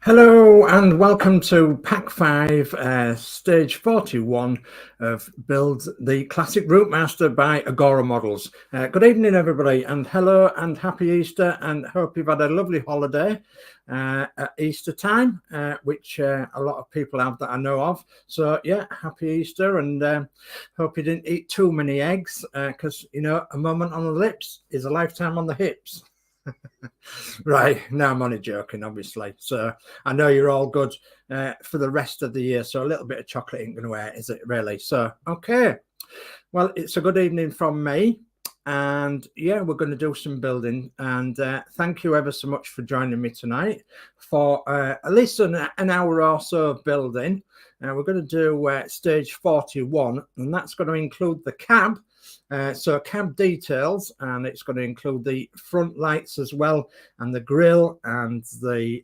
Hello and welcome to Pack 5, Stage 41 of Build the Classic ROUTEMASTER by Agora MODELS. Good evening, everybody, and hello and happy Easter, and hope you've had a lovely holiday at Easter time, which a lot of people have that I know of. So, yeah, happy Easter, and hope you didn't eat too many eggs, because, you know, a moment on the lips is a lifetime on the hips. Right, now I'm only joking, obviously. So I know you're all good for the rest of the year, so a little bit of chocolate ain't gonna hurt, is it really? So okay, well, it's a good evening from me, and yeah, we're going to do some building, and thank you ever so much for joining me tonight for at least an hour or so of building. We're going to do stage 41, and that's going to include the cab. So cab details, and it's going to include the front lights as well, and the grill, and the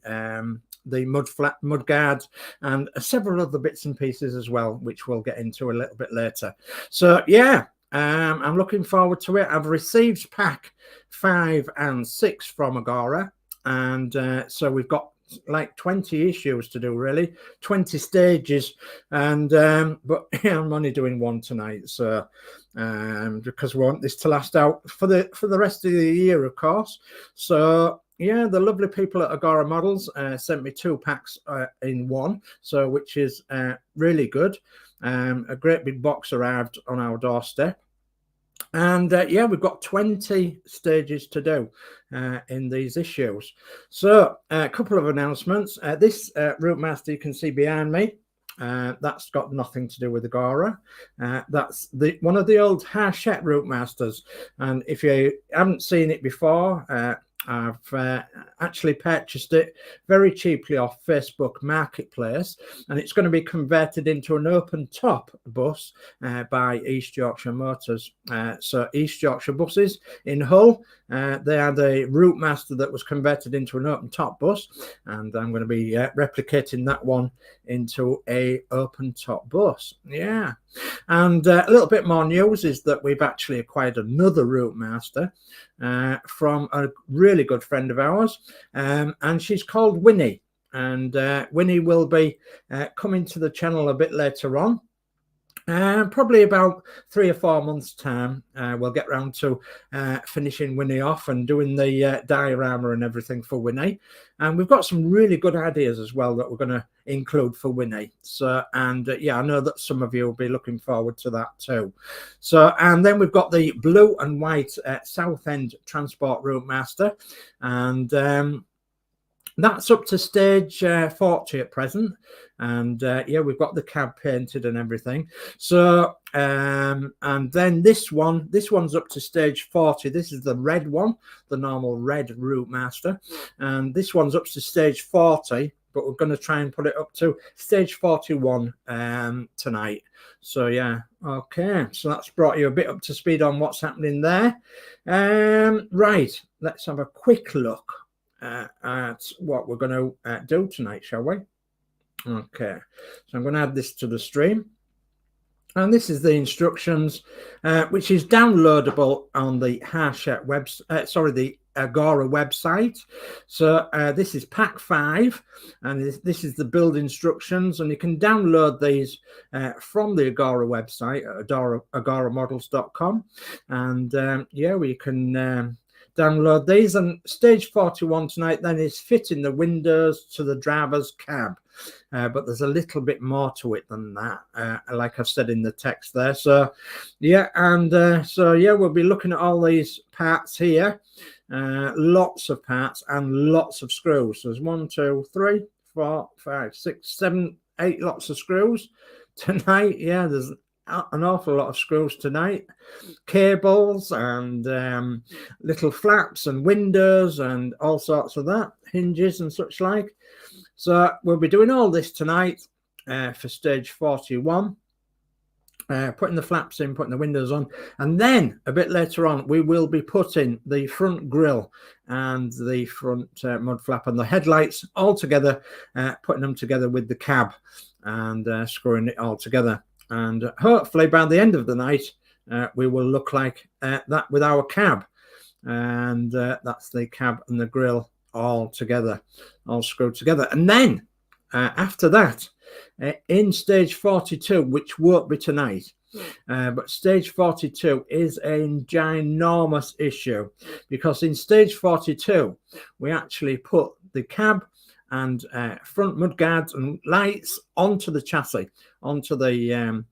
mud guard, and several other bits and pieces as well, which we'll get into a little bit later. So yeah, I'm looking forward to it. I've received pack 5 and 6 from Agora, and so we've got like 20 issues to do, really 20 stages, and but yeah, I'm only doing one tonight, so because we want this to last out for the rest of the year, of course. So yeah, the lovely people at Agora Models sent me 2 packs in one, so which is really good. A great big box arrived on our doorstep. And yeah, we've got 20 stages to do in these issues. So a couple of announcements. This ROUTEMASTER you can see behind me, that's got nothing to do with Agora. That's one of the old Hachette ROUTEMASTERs. And if you haven't seen it before, I've actually purchased it very cheaply off Facebook Marketplace, and it's going to be converted into an open top bus by East Yorkshire Motors. So East Yorkshire Buses in Hull, they had a ROUTEMASTER that was converted into an open top bus, and I'm going to be replicating that one into a open top bus. Yeah. And a little bit more news is that we've actually acquired another ROUTEMASTER from a really good friend of ours, and she's called Winnie, and Winnie will be coming to the channel a bit later on. Probably about 3 or 4 months time, we'll get round to finishing Winnie off and doing the diorama and everything for Winnie. And we've got some really good ideas as well that we're going to include for Winnie. So, and yeah, I know that some of you will be looking forward to that too. So, and then we've got the blue and white Southend Transport ROUTEMASTER, and that's up to stage 40 at present, and yeah, we've got the cab painted and everything. So and then this one's up to stage 40. This is the red one, the normal red ROUTEMASTER, and this one's up to stage 40, but we're going to try and put it up to stage 41 tonight. So yeah, okay, so that's brought you a bit up to speed on what's happening there. Right, let's have a quick look at what we're going to do tonight, shall we? Okay, so I'm going to add this to the stream, and this is the instructions, which is downloadable on the Hachette website, the Agora website. So this is pack 5, and this is the build instructions, and you can download these from the Agora website at agoramodels.com, and yeah, we can download these. And stage 41 tonight then is fitting the windows to the driver's cab, but there's a little bit more to it than that, like I've said in the text there. So yeah, and so yeah, we'll be looking at all these parts here, lots of parts and lots of screws. So there's 1, 2, 3, 4, 5, 6, 7, 8 lots of screws tonight. Yeah, there's an awful lot of screws tonight, cables, and little flaps and windows and all sorts of that, hinges and such like. So we'll be doing all this tonight for stage 41, putting the flaps in, putting the windows on, and then a bit later on we will be putting the front grille and the front mud flap and the headlights all together, putting them together with the cab and screwing it all together. And hopefully by the end of the night we will look like that with our cab, and that's the cab and the grill all together, all screwed together. And then after that, in stage 42, which won't be tonight, but stage 42 is a ginormous issue, because in stage 42 we actually put the cab and front mudguards and lights onto the chassis, onto the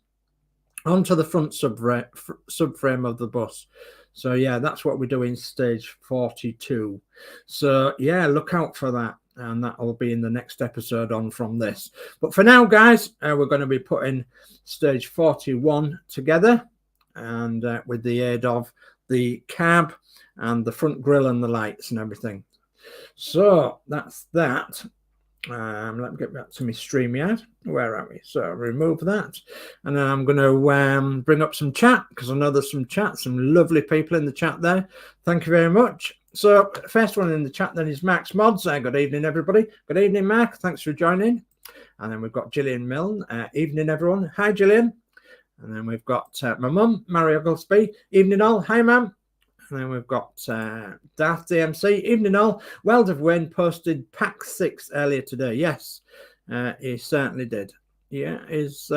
front subframe of the bus. So yeah, that's what we do in stage 42. So yeah, look out for that, and that will be in the next episode on from this. But for now, guys, we're going to be putting stage 41 together, and with the aid of the cab and the front grille and the lights and everything. So that's that. Let me get back to my StreamYard. Where are we? So remove that, and then I'm going to bring up some chat, because I know there's some chat, some lovely people in the chat there. Thank you very much. So first one in the chat then is Max Modz. Good evening, everybody. Good evening, Mark. Thanks for joining. And then we've got Gillian Milne. Evening, everyone. Hi, Gillian. And then we've got my mum, Mary Oglesby. Evening, all. Hi, ma'am. And then we've got Darth DMC. Evening all. Welder Wayne posted pack 6 earlier today. Yes, he certainly did. Yeah, is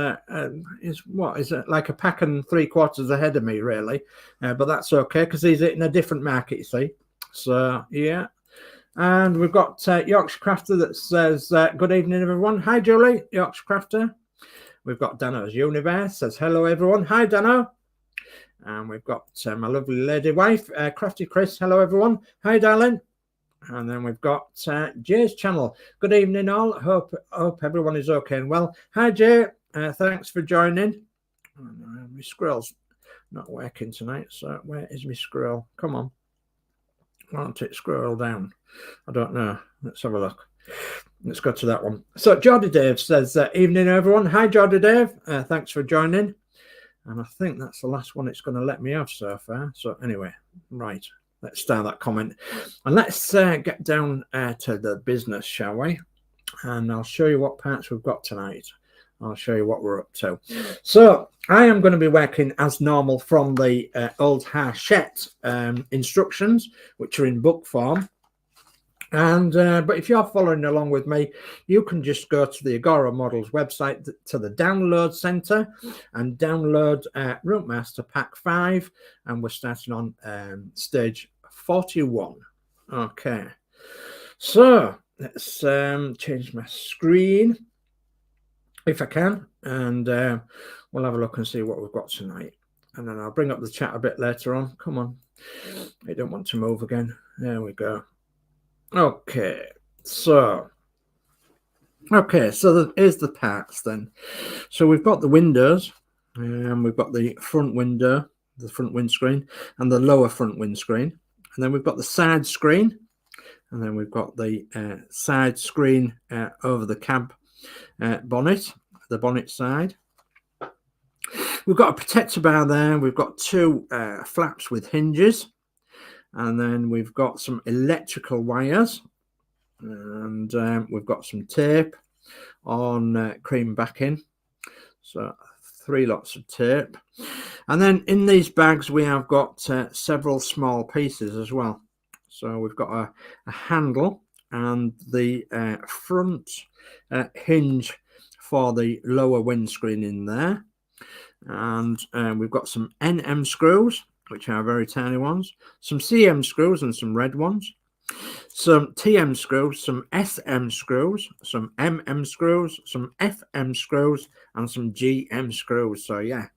what is it, like a pack and 3/4 ahead of me, really? But that's okay, because he's in a different market, you see. So yeah. And we've got Yorkshire Crafter that says good evening, everyone. Hi, Julie, Yorkshire Crafter. We've got Danno's Universe says hello, everyone. Hi, Danno. And we've got my lovely lady wife, Crafty Chris. Hello, everyone. Hi, darling. And then we've got Jay's channel. Good evening, all. Hope everyone is okay and well. Hi, Jay. Thanks for joining. My scroll's not working tonight, so where is my scroll? Come on. Why don't it scroll down? I don't know. Let's have a look. Let's go to that one. So Geordie Dave says, evening, everyone. Hi, Geordie Dave. Thanks for joining. And I think that's the last one it's going to let me have so far. So anyway, right, let's start that comment. And let's get down to the business, shall we? And I'll show you what parts we've got tonight. I'll show you what we're up to. So I am going to be working as normal from the old Hachette instructions, which are in book form. And but if you're following along with me, you can just go to the Agora Models website, to the download center, and download ROUTEMASTER PK5, and we're starting on stage 41. Okay, so let's change my screen if I can, and we'll have a look and see what we've got tonight. And then I'll bring up the chat a bit later on. Come on, I don't want to move again. There we go. Okay, so here's the parts then. So we've got the windows, and we've got the front window, the front windscreen, and the lower front windscreen, and then we've got the side screen, and then we've got the side screen over the cab bonnet, the bonnet side. We've got a protector bar there. We've got two flaps with hinges. And then we've got some electrical wires, and we've got some tape on cream backing. So 3 lots of tape. And then in these bags, we have got several small pieces as well. So we've got a handle and the front hinge for the lower windscreen in there. And we've got some NM screws, which are very tiny ones, some CM screws and some red ones, some TM screws, some SM screws, some MM screws, some FM screws, and some GM screws. So yeah,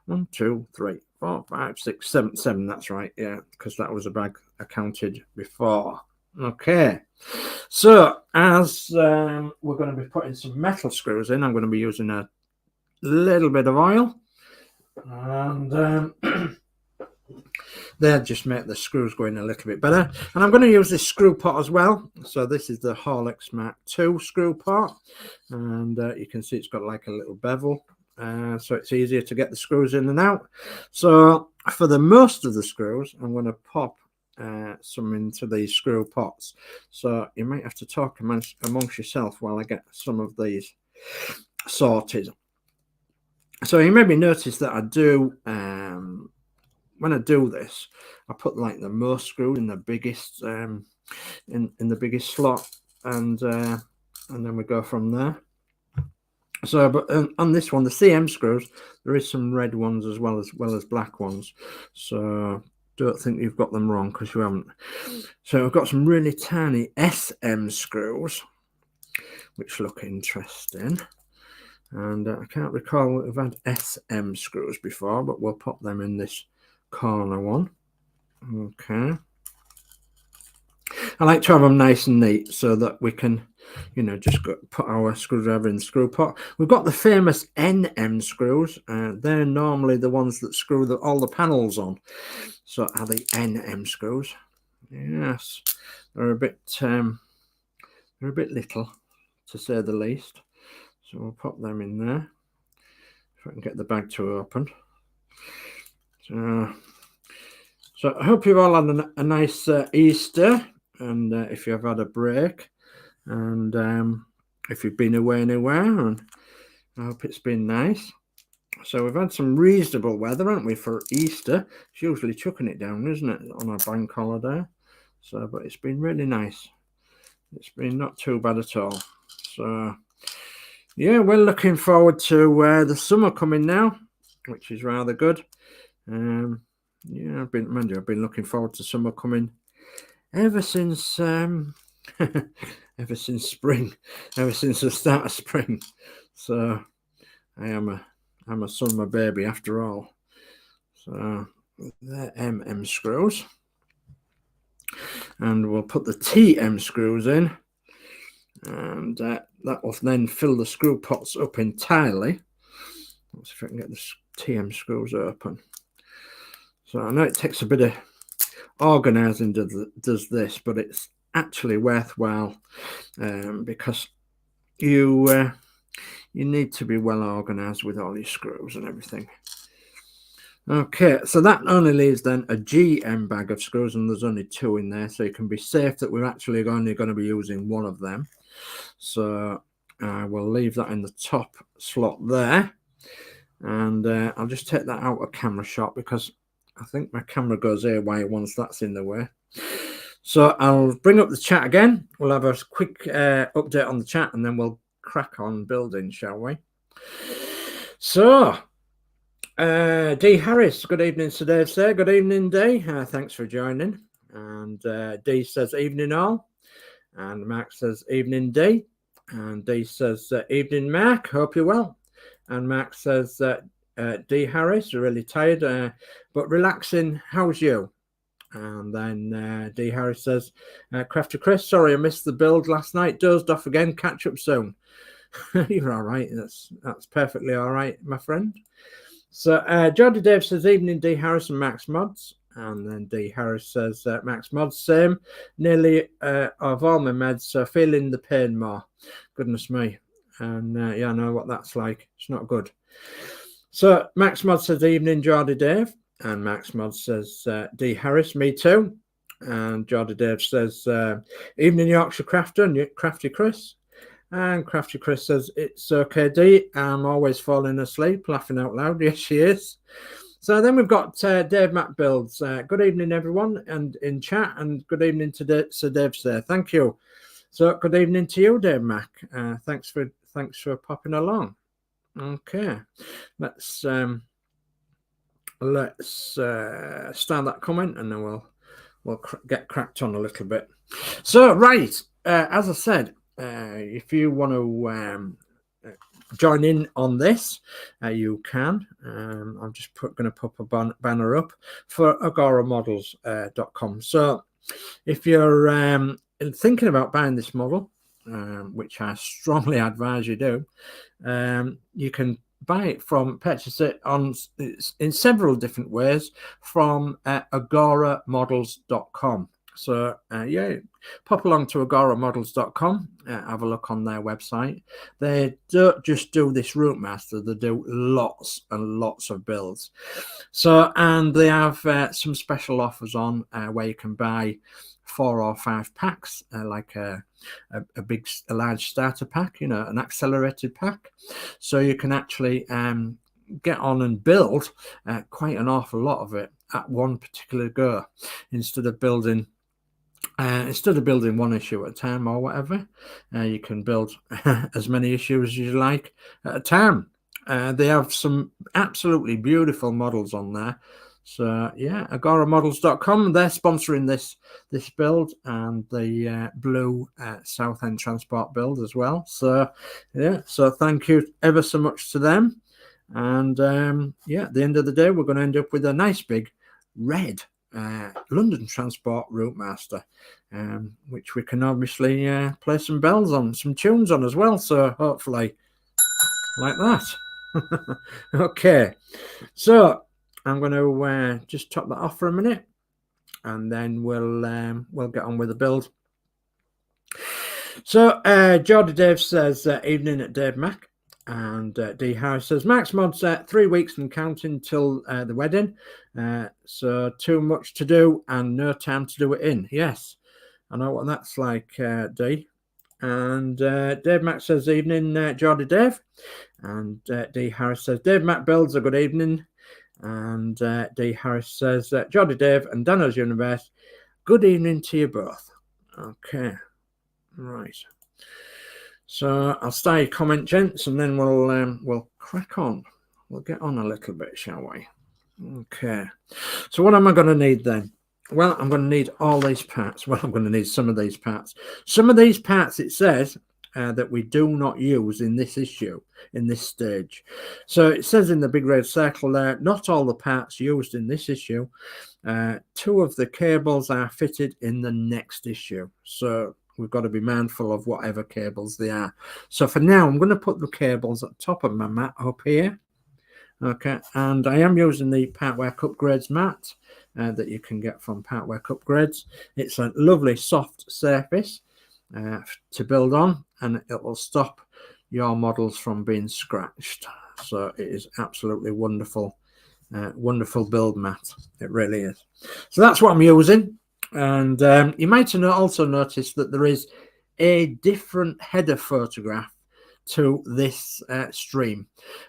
1, 2, 3, 4, 5, 6, 7. That's right. Yeah, because that was a bag I counted before. Okay, so as we're going to be putting some metal screws in, I'm going to be using a little bit of oil, and they'll just make the screws go in a little bit better. And I'm going to use this screw pot as well. So this is the Horlix Mark II screw pot, and you can see it's got like a little bevel, so it's easier to get the screws in and out. So for the most of the screws, I'm going to pop some into these screw pots. So you might have to talk amongst yourself while I get some of these sorted. So you maybe notice that I do when I do this, I put like the most screws in the biggest in the biggest slot, and then we go from there. So, but on this one, the CM screws, there is some red ones as well as black ones. So don't think you've got them wrong, because you haven't. So I've got some really tiny SM screws, which look interesting. And I can't recall we've had SM screws before, but we'll pop them in this corner one. Okay. I like to have them nice and neat so that we can, you know, just put our screwdriver in the screw pot. We've got the famous NM screws. They're normally the ones that screw all the panels on. So are the NM screws? Yes, they're a bit little, to say the least. So we'll pop them in there. If I can get the bag to open. So I hope you've all had a nice Easter, and if you've had a break, and if you've been away anywhere, and I hope it's been nice. So we've had some reasonable weather, haven't we, for Easter? It's usually chucking it down, isn't it, on a bank holiday? So, but it's been really nice. It's been not too bad at all. So yeah, we're looking forward to the summer coming now, which is rather good. Yeah, I've been looking forward to summer coming ever since ever since spring, ever since the start of spring. So I'm a summer baby after all. So they're MM screws, and we'll put the TM screws in, and that will then fill the screw pots up entirely. Let's see if I can get the TM screws open. So I know it takes a bit of organising does this, but it's actually worthwhile, because you need to be well organised with all your screws and everything. Okay, so that only leaves then a GM bag of screws, and there's only 2 in there, so you can be safe that we're actually only going to be using one of them. So we'll leave that in the top slot there, and I'll just take that out of camera shot, because I think my camera goes haywire once that's in the way. So I'll bring up the chat again. We'll have a quick update on the chat, and then we'll crack on building, shall we? So D Harris, good evening, Sir Dave. Sir, good evening, D. Thanks for joining. And D says evening all, and Mark says evening D, and D says evening Mark, hope you're well. And Mark says D Harris, you're really tired, but relaxing, how's you? And then D Harris says Crafty Chris, sorry I missed the build last night, dozed off again, catch up soon. You're all right. That's perfectly all right, my friend. So Geordie Dave says evening D Harris and Max Modz, and then D Harris says Max Modz, same, nearly of all my meds, so feeling the pain more. Goodness me. And yeah, I know what that's like. It's not good. So Max Modz says evening Geordie Dave, and Max Modz says D Harris, me too. And Geordie Dave says evening Yorkshire Crafter and Crafty Chris. And Crafty Chris says it's okay D, I'm always falling asleep, laughing out loud. Yes, she is. So then we've got Dave Mac Builds. Good evening everyone, and in chat, and good evening to Sir Dave there. Thank you. So good evening to you, Dave Mac. Thanks for popping along. Okay, let's start that comment, and then we'll get cracked on a little bit. So right, as I said, if you want to join in on this, you can. I'm just going to pop a banner up for agoramodels.com. So if you're thinking about buying this model, which I strongly advise you do, you can purchase it in several different ways from agoramodels.com. So yeah, pop along to agoramodels.com, have a look on their website. They don't just do this ROUTEMASTER, they do lots and lots of builds. So, and they have some special offers on where you can buy 4 or 5 packs, like a large starter pack, you know, an accelerated pack. So you can actually get on and build quite an awful lot of it. at one particular go, instead of building one issue at a time or whatever. You can build as many issues as you like at a time. They have some absolutely beautiful models on there. So yeah, agoramodels.com, they're sponsoring this build, and the blue Southend Transport build as well. So yeah, so thank you ever so much to them. And yeah, at the end of the day, we're going to end up with a nice big red London Transport ROUTEMASTER, which we can obviously play some bells on, some tunes on as well. So hopefully like that. Okay, so I'm going to just top that off for a minute, and then we'll get on with the build. So Geordie Dave says evening at Dave Mac, and D Harris says Max Modz 3 weeks and counting till the wedding, so too much to do and no time to do it in. Yes, I know what that's like, D. And Dave Mac says evening, Geordie Dave, and D Harris says Dave Mac builds a good evening, and D Harris says Geordie Dave and Danno's Universe, good evening to you both. Okay, right. So I'll start your comment, gents, and then we'll crack on. We'll get on a little bit, shall we? Okay. So what am I going to need then? Well, I'm going to need all these parts. Well, I'm going to need some of these parts. Some of these parts, it says that we do not use in this issue, in this stage. So it says in the big red circle there, not all the parts used in this issue. 2 of the cables are fitted in the next issue. So we've got to be mindful of whatever cables they are. So for now, I'm going to put the cables at the top of my mat up here. Okay, and I am using the Partwork Upgrades mat that you can get from Partwork Upgrades. It's a lovely soft surface to build on, and it will stop your models from being scratched. So it is absolutely wonderful, wonderful build mat. It really is. So that's what I'm using. And you might also notice that there is a different header photograph to this stream,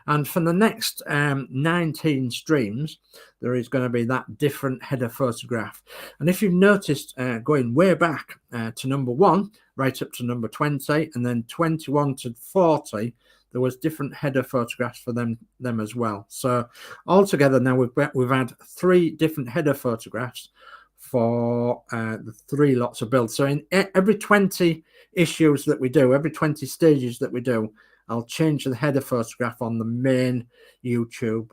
and for the next 19 streams there is going to be that different header photograph. And if you've noticed, going way back to number 1 right up to number 20, and then 21 to 40, there was different header photographs for them as well. So altogether now we've had 3 different header photographs for the 3 lots of builds. So in every 20 issues that we do, every 20 stages that we do, I'll change the header photograph on the main YouTube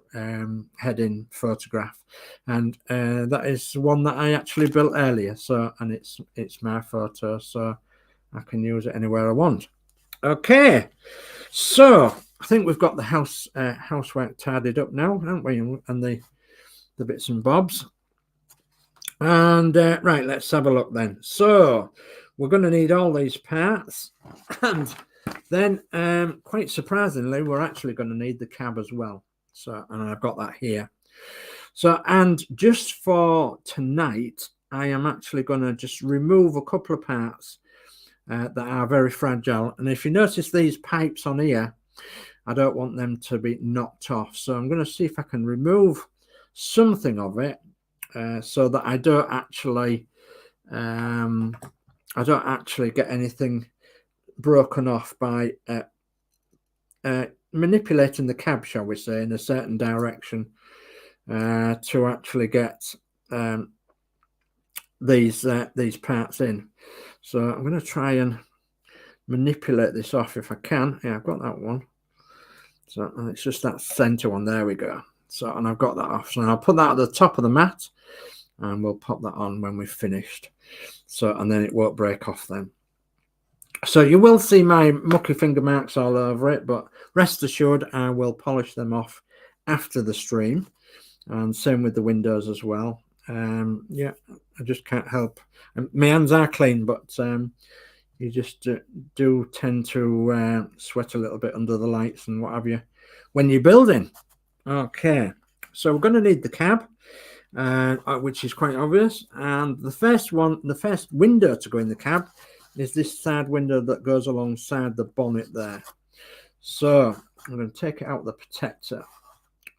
heading photograph, and that is one that I actually built earlier. So, and it's my photo, so I can use it anywhere I want. Okay, so I think we've got the housework tidied up now, haven't we? And the bits and bobs. And right, let's have a look then. So we're going to need all these parts, and then quite surprisingly, we're actually going to need the cab as well. So, and I've got that here. So, and just for tonight, I am actually going to just remove a couple of parts that are very fragile. And if you notice these pipes on here, I don't want them to be knocked off. So I'm going to see if I can remove something of it, so that I don't actually get anything broken off by manipulating the cab, shall we say, in a certain direction to actually get these parts in. So I'm going to try and manipulate this off if I can. Yeah, I've got that one. So and it's just that center one. There we go. So, and I've got that off. So I'll put that at the top of the mat, and we'll pop that on when we've finished. So, and then it won't break off then. So you will see my mucky finger marks all over it, but rest assured I will polish them off after the stream, and same with the windows as well. Yeah, I just can't help. My hands are clean, but you just do tend to sweat a little bit under the lights and what have you when you're building. Okay, so we're going to need the cab, which is quite obvious. And the first window to go in the cab is this side window that goes alongside the bonnet there. So I'm going to take it out the protector,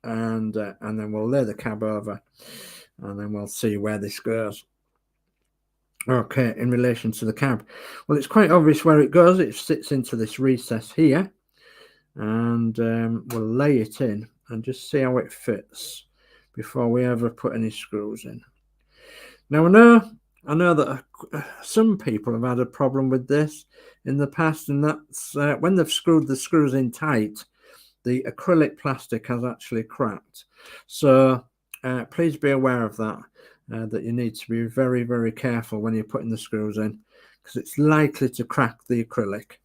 and then we'll lay the cab over. and then we'll see where this goes. Okay, in relation to the cab, well, it's quite obvious where it goes. It sits into this recess here, and we'll lay it in and just see how it fits before we ever put any screws in. Now, I know that some people have had a problem with this in the past, and that's when they've screwed the screws in tight, the acrylic plastic has actually cracked. So please be aware of that. That you need to be very, very careful when you're putting the screws in, because it's likely to crack the acrylic.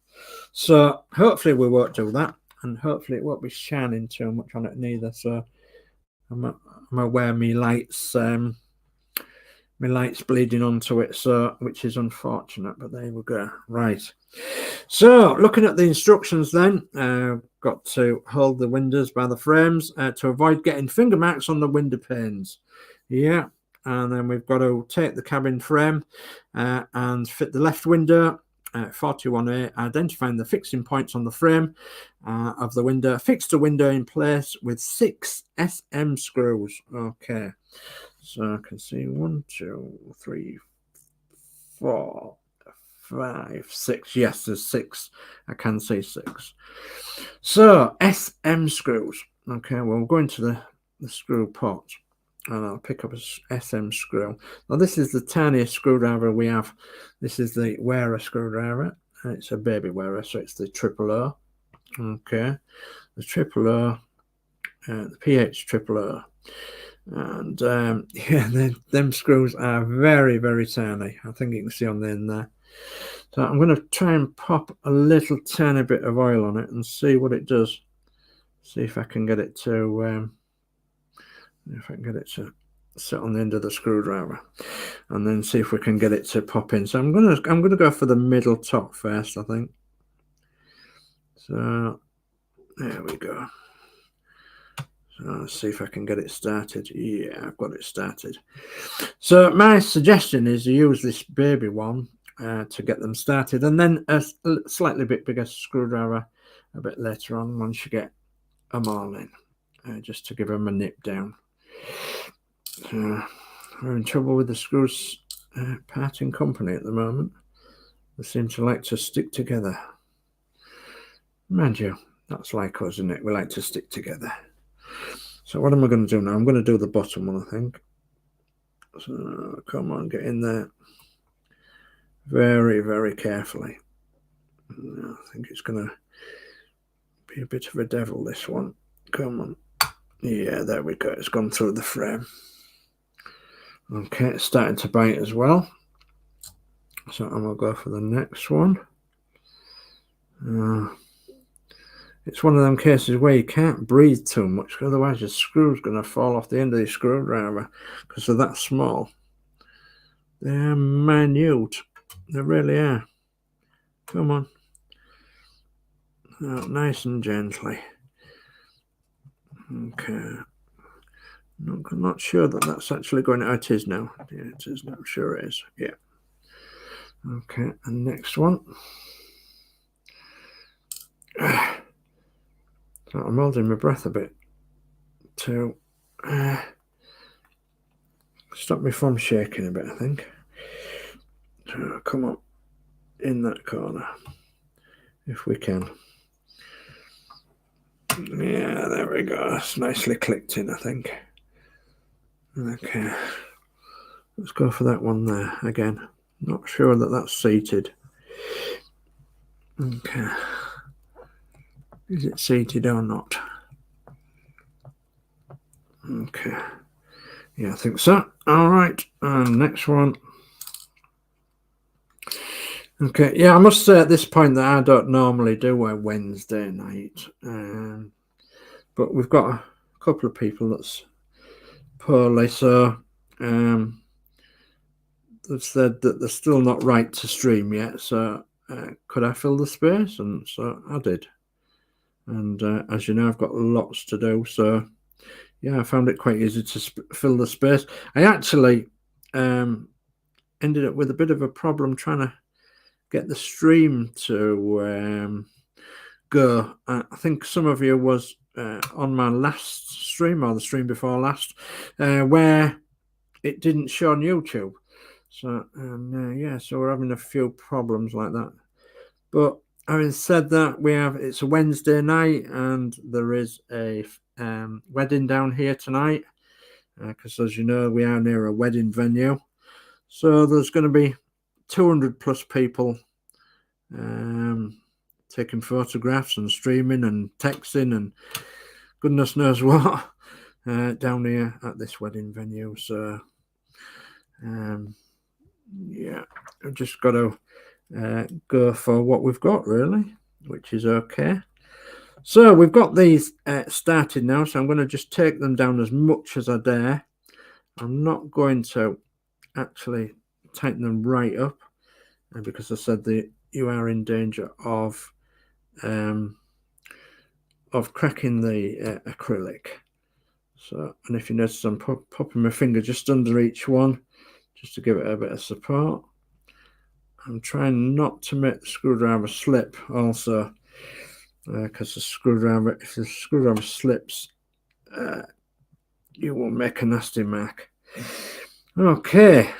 So hopefully we won't do that, and hopefully it won't be shining too much on it neither. So I'm aware my lights bleeding onto it, so which is unfortunate, but there we go. Right, so looking at the instructions then, got to hold the windows by the frames to avoid getting finger marks on the window panes. Yeah. And then we've got to take the cabin frame and fit the left window, 41A, identifying the fixing points on the frame of the window. Fix the window in place with 6 SM screws. Okay, so I can see 1, 2, 3, 4, 5, 6. Yes, there's 6. I can see 6. So SM screws. Okay, well, we'll go into the screw pot, and I'll pick up a SM screw. Now, this is the tiniest screwdriver we have. This is the wearer screwdriver. It's a baby wearer, so it's the triple O. Okay, the triple O, the PH triple O. And yeah, them screws are very, very tiny. I think you can see on the end there. So I'm going to try and pop a little tiny bit of oil on it and see what it does. See if I can get it to sit on the end of the screwdriver, and then see if we can get it to pop in. So I'm gonna go for the middle top first, I think. So there we go. So let's see if I can get it started. Yeah, I've got it started. So my suggestion is to use this baby one to get them started, and then a slightly bit bigger screwdriver a bit later on once you get them all in, just to give them a nip down. We're in trouble with the screws parting company at the moment. They seem to like to stick together. Mind you, that's like us, isn't it? We like to stick together. So what am I going to do now? I'm going to do the bottom one, I think. So come on, get in there very, very carefully. I think it's going to be a bit of a devil, this one. Come on. Yeah, there we go. It's gone through the frame. Okay, it's starting to bite as well. So I'm going to go for the next one. It's one of them cases where you can't breathe too much, otherwise your screw's going to fall off the end of the screwdriver because they're that small. They're minute. They really are. Come on. Oh, nice and gently. Okay. I'm not sure that that's actually going. Oh, it is now. Yeah, it is now. Sure it is. Yeah. Okay, and next one. So I'm holding my breath a bit to stop me from shaking a bit, I think. So come on, in that corner, if we can. Yeah, there we go. It's nicely clicked in, I think. Okay, let's go for that one there again. Not sure that that's seated. Okay, is it seated or not? Okay, yeah, I think so. All right, and next one. Okay, yeah, I must say at this point that I don't normally do a Wednesday night, but we've got a couple of people that's poorly, so they've said that they're still not right to stream yet, so could I fill the space? And so I did. And as you know, I've got lots to do, so yeah, I found it quite easy to fill the space. I actually ended up with a bit of a problem trying to get the stream to go. I think some of you was on my last stream or the stream before last, where it didn't show on YouTube. So yeah, so we're having a few problems like that. But having said that, it's a Wednesday night and there is a wedding down here tonight, because as you know, we are near a wedding venue. So there's going to be 200 plus people taking photographs and streaming and texting and goodness knows what down here at this wedding venue. So yeah, I've just got to go for what we've got, really, which is okay. So we've got these started now, so I'm going to just take them down as much as I dare. I'm not going to actually tighten them right up because I said that you are in danger of cracking the acrylic. So, and if you notice, I'm popping my finger just under each one just to give it a bit of support. I'm trying not to make the screwdriver slip also, because if the screwdriver slips, you will make a nasty mark. Okay,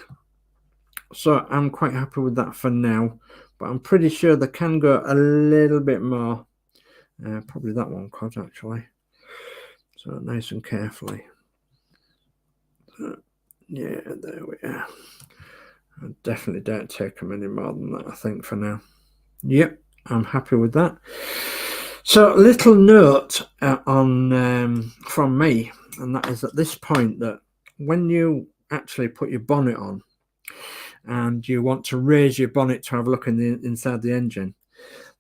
so I'm quite happy with that for now, but I'm pretty sure they can go a little bit more. Probably that one could actually. So nice and carefully. Yeah, there we are. I definitely don't take them any more than that, I think, for now. Yep, I'm happy with that. So a little note from me, and that is at this point that when you actually put your bonnet on and you want to raise your bonnet to have a look inside the engine,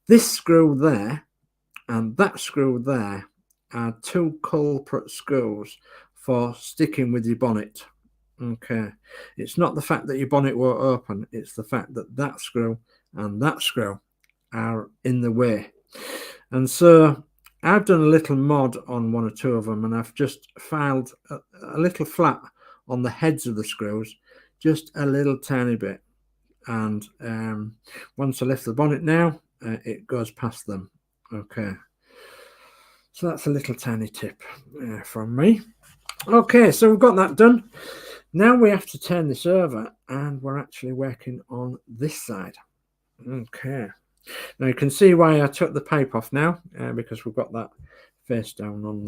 this screw there and that screw there are two culprit screws for sticking with your bonnet. Okay, it's not the fact that your bonnet won't open, it's the fact that that screw and that screw are in the way. And so I've done a little mod on one or two of them, and I've just filed a little flat on the heads of the screws, just a little tiny bit. And once I lift the bonnet now, it goes past them. Okay, so that's a little tiny tip from me. Okay, so we've got that done. Now we have to turn this over, and we're actually working on this side. Okay, now you can see why I took the pipe off now, because we've got that face down on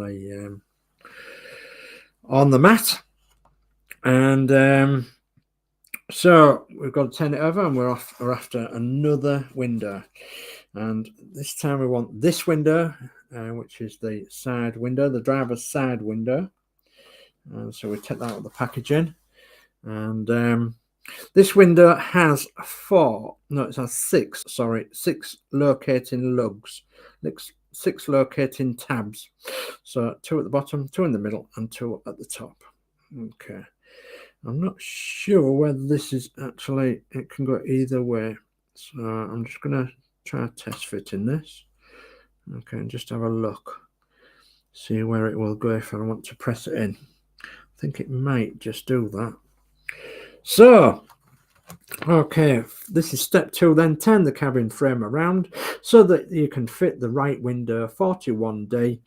the mat, and so we've got to turn it over, and we're after another window, and this time we want this window, which is the side window, the driver's side window. And so we take that out of the packaging, and this window has six locating lugs, 6 locating tabs. So 2 at the bottom, 2 in the middle, and 2 at the top. Okay, I'm not sure whether this is actually, it can go either way. So I'm just going to try test fitting this. Okay, and just have a look, see where it will go if I want to press it in. I think it might just do that. So, okay, this is step 2 then. Turn the cabin frame around so that you can fit the right window 41D.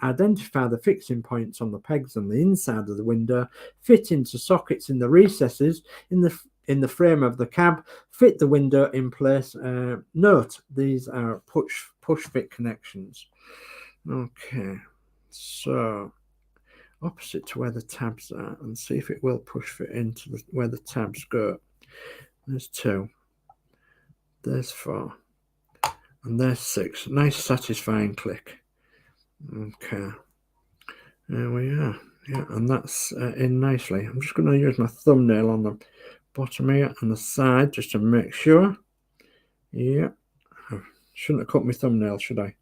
Identify the fixing points on the pegs on the inside of the window. Fit into sockets in the recesses in the frame of the cab. Fit the window in place. Note, these are push fit connections. Okay, so opposite to where the tabs are, and see if it will push fit into where the tabs go. There's 2, there's 4, and there's 6. Nice satisfying click. Okay, there we are. Yeah, and that's in nicely. I'm just going to use my thumbnail on the bottom here and the side just to make sure. Yeah, I shouldn't have cut my thumbnail, should I?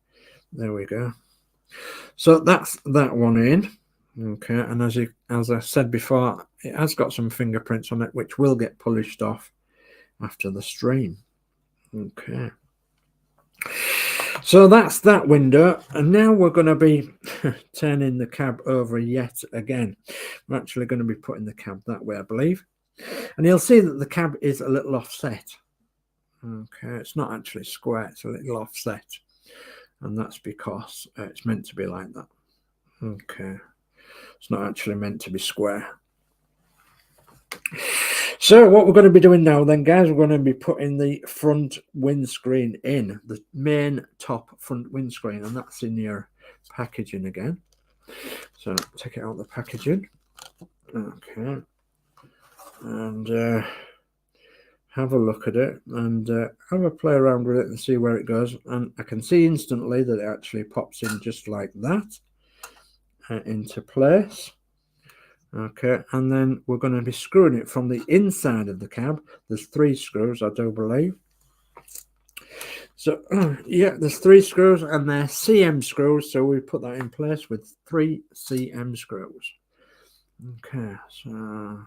There we go. So that's that one in. Okay, and as I said before, it has got some fingerprints on it which will get polished off after the stream. Okay, so that's that window, and now we're going to be turning the cab over yet again. We're actually going to be putting the cab that way, I believe, and you'll see that the cab is a little offset. Okay, it's not actually square, it's a little offset, and that's because it's meant to be like that. Okay, it's not actually meant to be square. So what we're going to be doing now then, guys, we're going to be putting the front windscreen in, the main top front windscreen, and that's in your packaging again. So take it out of the packaging. Okay. And have a look at it and have a play around with it and see where it goes. And I can see instantly that it actually pops in just like that into place. Okay, and then we're going to be screwing it from the inside of the cab. There's 3 screws, I do believe. So yeah, there's 3 screws and they're CM screws, so we put that in place with 3 CM screws. Okay, so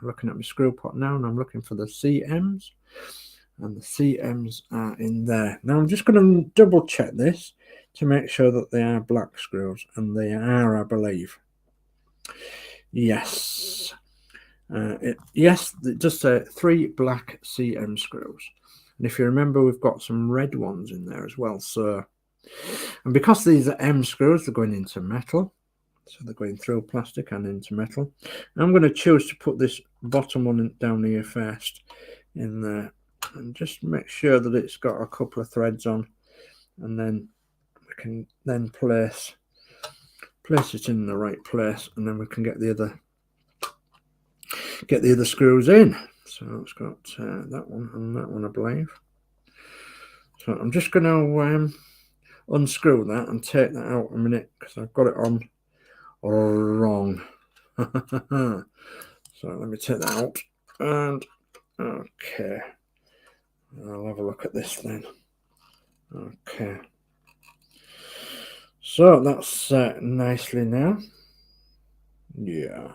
looking at my screw pot now, and I'm looking for the CMs, and the CMs are in there. Now I'm just going to double check this to make sure that they are black screws, and they are, I believe. Yes. Yes, it does say 3 black CM screws. And if you remember, we've got some red ones in there as well. So, and because these are M screws, they're going into metal. So they're going through plastic and into metal. I'm going to choose to put this bottom one down here first in there. And just make sure that it's got a couple of threads on. And then we can then place it in the right place. And then we can get the other screws in. So it's got that one and that one, I believe. So I'm just going to unscrew that and take that out a minute because I've got it on wrong. So let me take that out. And okay, I'll have a look at this then. Okay, so that's nicely now. Yeah.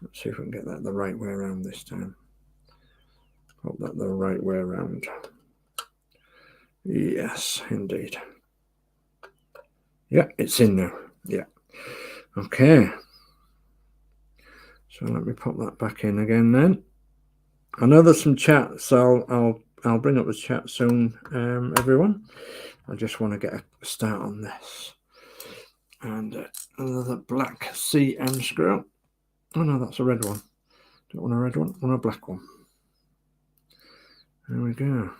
Let's see if we can get that the right way around this time. Hope that the right way around. Yes, indeed. Yeah, it's in now. Yeah. Okay. So let me pop that back in again then. I know there's some chat, so I'll bring up the chat soon, everyone. I just want to get a start on this. And another black CM screw. Oh no, that's a red one. Don't want a red one, I want a black one. There we go.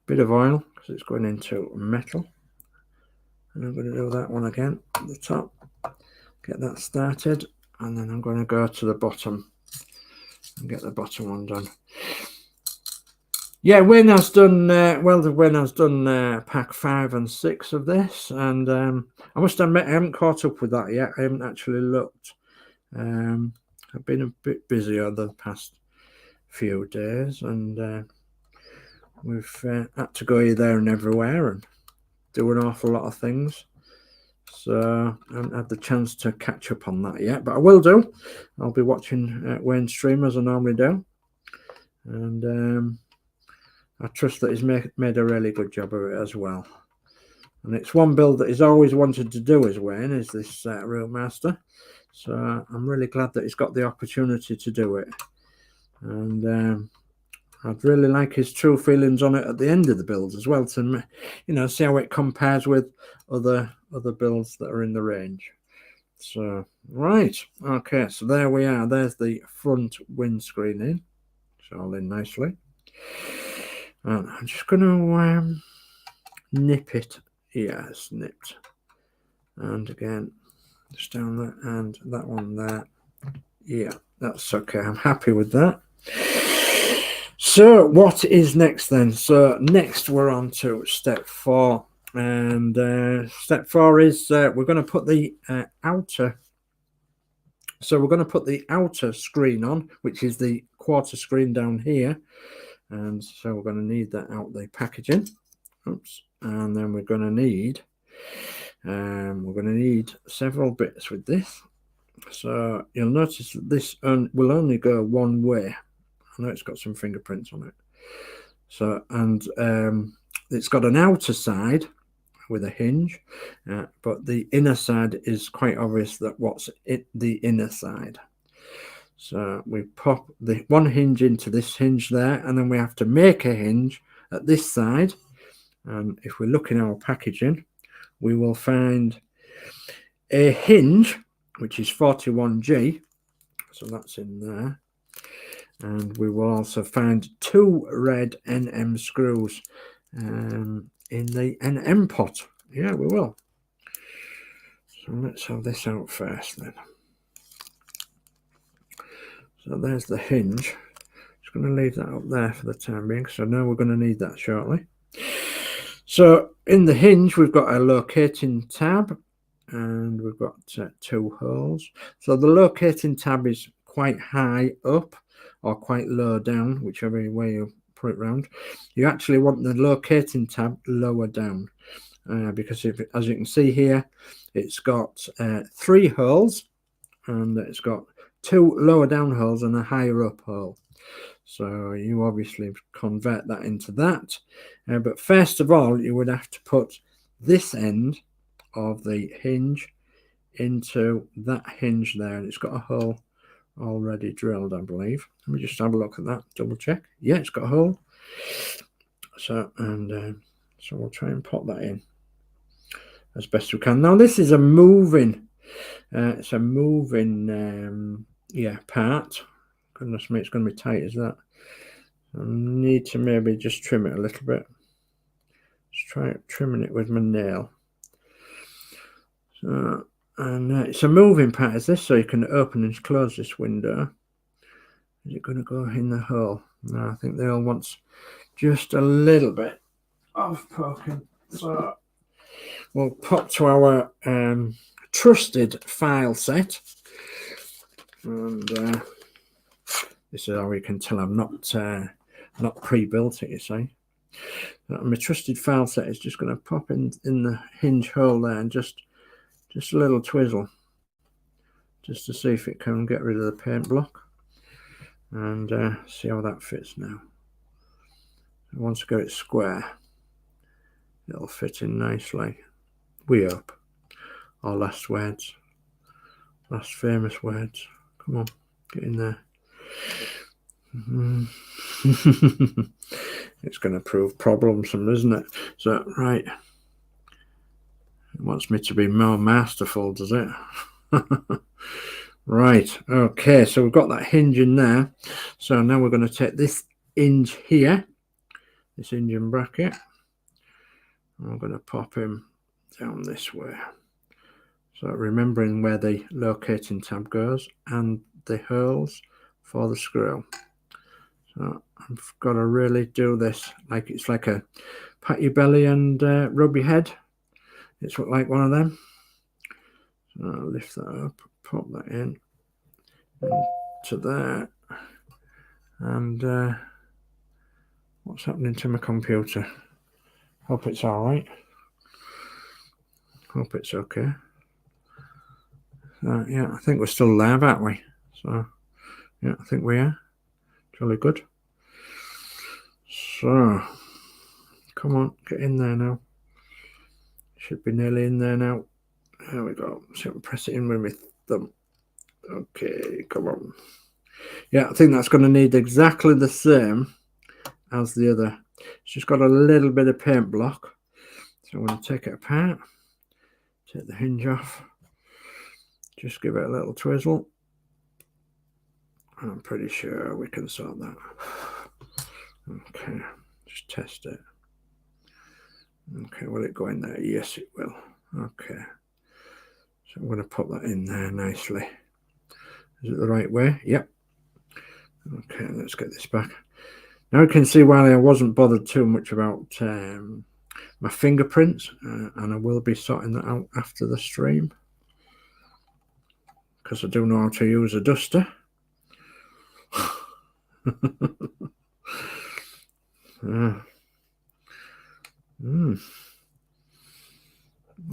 Bit of oil because it's going into metal. And I'm going to do that one again at the top. Get that started. And then I'm going to go to the bottom and get the bottom one done. Yeah, Wayne has done, Wayne has done pack 5 and 6 of this. And I must admit, I haven't caught up with that yet. I haven't actually looked. I've been a bit busy over the past few days, and we've had to go here, there and everywhere and do an awful lot of things. So I haven't had the chance to catch up on that yet, but I will do. I'll be watching Wayne's stream as I normally do. And I trust that he's made a really good job of it as well. And it's one build that he's always wanted to do, as Wayne, is this ROUTEMASTER. So I'm really glad that he's got the opportunity to do it. And I'd really like his true feelings on it at the end of the build as well, to, you know, see how it compares with other builds that are in the range. So right, okay, so there we are. There's the front windscreen in. It's all in nicely. And I'm just going to nip it. Yeah, it's nipped. And again, just down there, and that one there. Yeah, that's okay. I'm happy with that. So what is next then? So next we're on to step 4. And step 4 is we're going to put the outer. So we're going to put the outer screen on, which is the quarter screen down here. And so we're going to need that out the packaging. Oops. And then we're going to need several bits with this. So you'll notice that this will only go one way. I know it's got some fingerprints on it. So, and it's got an outer side with a hinge, but the inner side is quite obvious that what's the inner side. So we pop the one hinge into this hinge there, and then we have to make a hinge at this side. And if we look in our packaging, we will find a hinge, which is 41G. So that's in there. And we will also find 2 red NM screws in the NM pot. Yeah, we will. So let's have this out first then. So there's the hinge. Just going to leave that up there for the time being, so now we're going to need that shortly. So in the hinge we've got a locating tab, and we've got 2 holes. So the locating tab is quite high up or quite low down, whichever way you put it round. You actually want the locating tab lower down, because as you can see here, it's got 3 holes, and it's got 2 lower down holes and a higher up hole. So you obviously convert that into that. But first of all, you would have to put this end of the hinge into that hinge there, and it's got a hole already drilled, I believe. Let me just have a look at that, double check. Yeah, it's got a hole. So so we'll try and pop that in as best we can. Now this is a moving it's a moving part. Goodness me, it's going to be tight as that. I need to maybe just trim it a little bit. Just try trimming it with my nail. So, and it's a moving part, is this, so you can open and close this window. Is it going to go in the hole? No, I think they all want just a little bit of poking. So we'll pop to our trusted file set, and this is how you can tell I'm not pre-built it, you see. My trusted file set is just going to pop in the hinge hole there, and just a little twizzle, just to see if it can get rid of the paint block, and see how that fits now. Once I get it square, it'll fit in nicely. We hope. Our last words, last famous words. Come on, get in there. It's going to prove problemsome, isn't it? So, right. It wants me to be more masterful, does it? Right. Okay, so we've got that hinge in there. So now we're going to take this hinge here, this hinge and bracket. I'm going to pop him down this way. So remembering where the locating tab goes and the holes for the screw. So I've got to really do this like it's like a pat your belly and rub your head. It's like one of them. So I'll lift that up, pop that in to there. And what's happening to my computer? Hope it's all right. Hope it's okay. Yeah, I think we're still live, aren't we? So yeah, I think we are. Jolly good. So come on, get in there now. Should be nearly in there now. There we go. So I can press it in with my thumb. Okay, come on. Yeah, I think that's going to need exactly the same as the other. It's just got a little bit of paint block. So I'm going to take it apart, take the hinge off, just give it a little twizzle. I'm pretty sure we can sort that. Okay, just test it. Okay, will it go in there? Yes, it will. Okay, so I'm going to put that in there nicely. Is it the right way? Yep. Okay, let's get this back. Now you can see why I wasn't bothered too much about my fingerprints, and I will be sorting that out after the stream, because I do know how to use a duster.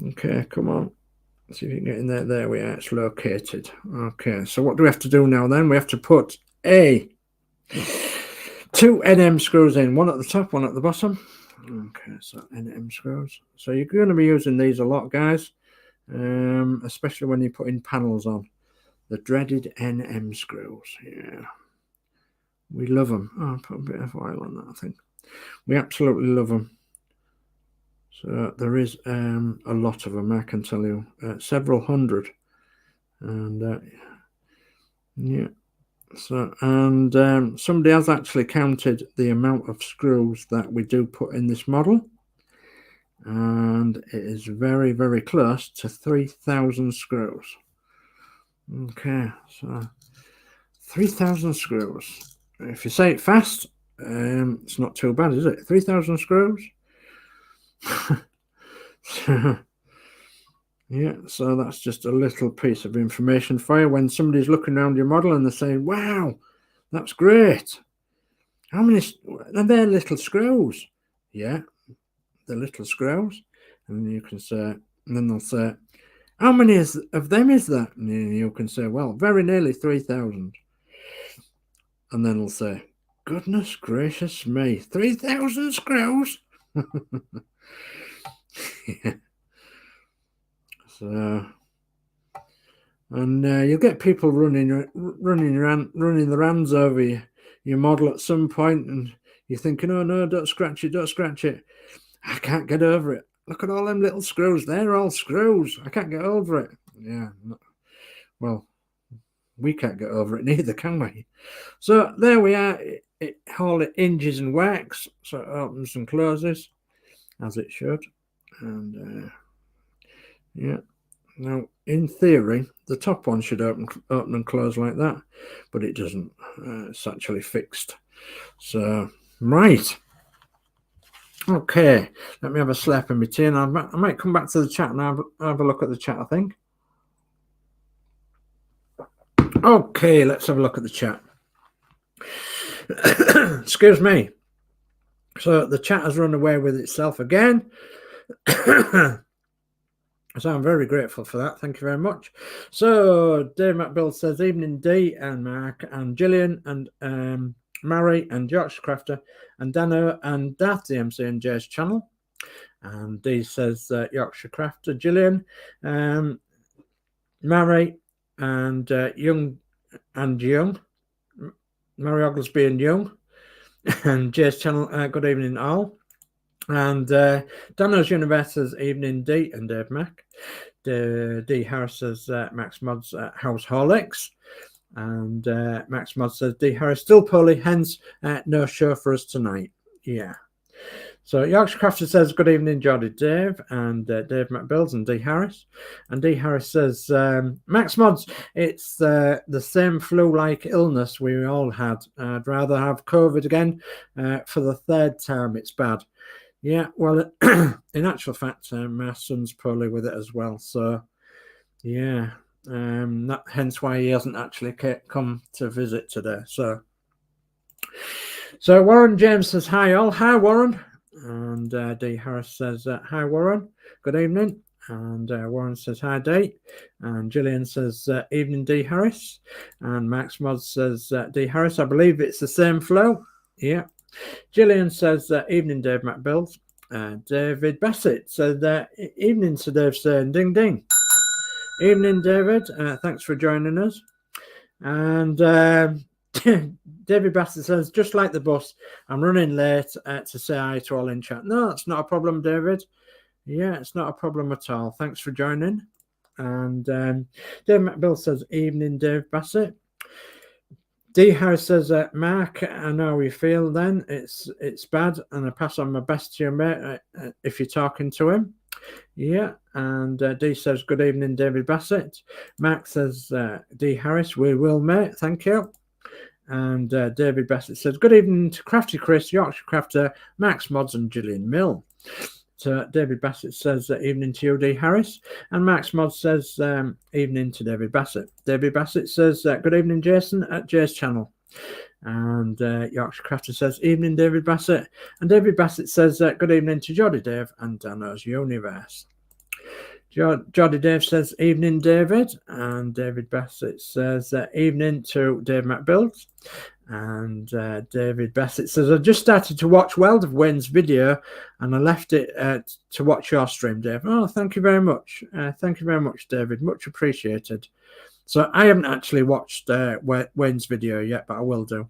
Okay, come on. See if you can get in there. There we are. It's located. Okay, so what do we have to do now then? We have to put 2 NM screws in, one at the top, one at the bottom. Okay, so NM screws. So you're going to be using these a lot, guys, especially when you're putting panels on. The dreaded NM screws. Yeah, we love them. Oh, I'll put a bit of oil on that, I think. We absolutely love them. So there is a lot of them, I can tell you, several hundred, and yeah, So, and somebody has actually counted the amount of screws that we do put in this model, and it is very, very close to 3,000 screws. Okay, so 3,000 screws. If you say it fast, it's not too bad, is it? 3,000 screws. Yeah, so that's just a little piece of information for you when somebody's looking around your model and they're saying, wow, that's great. How many are there? Little screws? Yeah, the little screws. And you can say, and then they'll say, how many of them is that? And you can say, well, very nearly 3,000. And then they'll say, goodness gracious me, 3,000 screws? Yeah. So, and you'll get people running the hands over your model at some point, and you're thinking, oh no, don't scratch it, don't scratch it. I can't get over it. Look at all them little screws. They're all screws. I can't get over it. Yeah. Well, we can't get over it neither, can we? So there we are. All it hinges and works. So it opens and closes as it should. And yeah. Now, in theory, the top one should open and close like that, but it doesn't. It's actually fixed. So, right. Okay, let me have a slap in my tea, and I might come back to the chat and have a look at the chat, I think. Okay, let's have a look at the chat. Excuse me. So the chat has run away with itself again. So I'm very grateful for that. Thank you very much. So Dave Builds says, evening D and Mark and Gillian and Mary and Yorkshire Crafter and Danno and Dath, the MC and Jay's channel. And D says Yorkshire Crafter, Gillian, Mary and Young, Mary Oglesby and Young, and Jay's channel. Good evening all. And Danno's Universe says evening D and Dave Mac. D Harris says Max Modz House Horlix. And Max Modz says D Harris still poorly, hence no show for us tonight. Yeah. So Yorkshire Crafter says good evening, Geordie Dave and Dave Builds and D Harris. And D Harris says Max Modz, it's the same flu-like illness we all had. I'd rather have COVID again for the third time. It's bad. Yeah, well, in actual fact, my son's poorly with it as well. So, yeah, hence why he hasn't actually come to visit today. So Warren James says, hi all. Hi, Warren. And D Harris says, hi, Warren. Good evening. And Warren says, hi, D. And Gillian says, evening, D Harris. And Max Modz says, D Harris, I believe it's the same flow. Yeah. Gillian says, evening, Dave Builds. David Bassett said, evening to Dave saying, ding, ding. Evening, David. Thanks for joining us. And David Bassett says, just like the bus, I'm running late to say hi to all in chat. No, that's not a problem, David. Yeah, it's not a problem at all. Thanks for joining. And Dave Builds says, evening, Dave Bassett. D Harris says, Mark, I know how you feel then. It's bad, and I pass on my best to your mate if you're talking to him. Yeah, and D says, good evening, David Bassett. Mark says, D Harris, we will, mate. Thank you. And David Bassett says, good evening to Crafty Chris, Yorkshire Crafter, Max Modz, and Gillian Mill. So David Bassett says, evening to you, D Harris. And Max Modz says, evening to David Bassett. David Bassett says, good evening, Jason, at Jay's channel. And Yorkshire Crafter says, evening, David Bassett. And David Bassett says, good evening to Geordie Dave and Danno's Universe. Geordie Dave says, evening, David. And David Bassett says, evening to Dave Builds. And David Bassett says, I just started to watch World of Wayne's video and I left it to watch your stream, Dave. Oh, thank you very much. Thank you very much, David. Much appreciated. So I haven't actually watched Wayne's video yet, but I will do.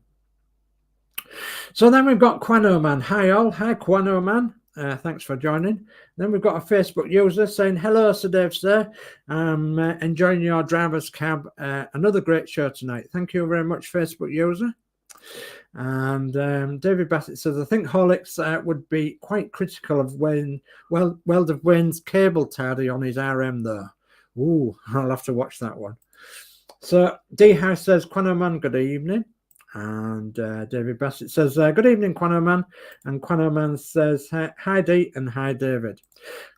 So then we've got Quano Man. Hi all. Hi, Quano Man. Thanks for joining. Then we've got a Facebook user saying, hello, Sir Dave, sir. I'm enjoying your driver's cab. Another great show tonight. Thank you very much, Facebook user. And David Bassett says, I think Horlix would be quite critical of Weld of Wayne's cable tardy on his RM though. Ooh, I'll have to watch that one. So D House says, Quano Man, good evening. And David Bassett says, good evening, Quano Man. And Quano Man says, hi D and hi David.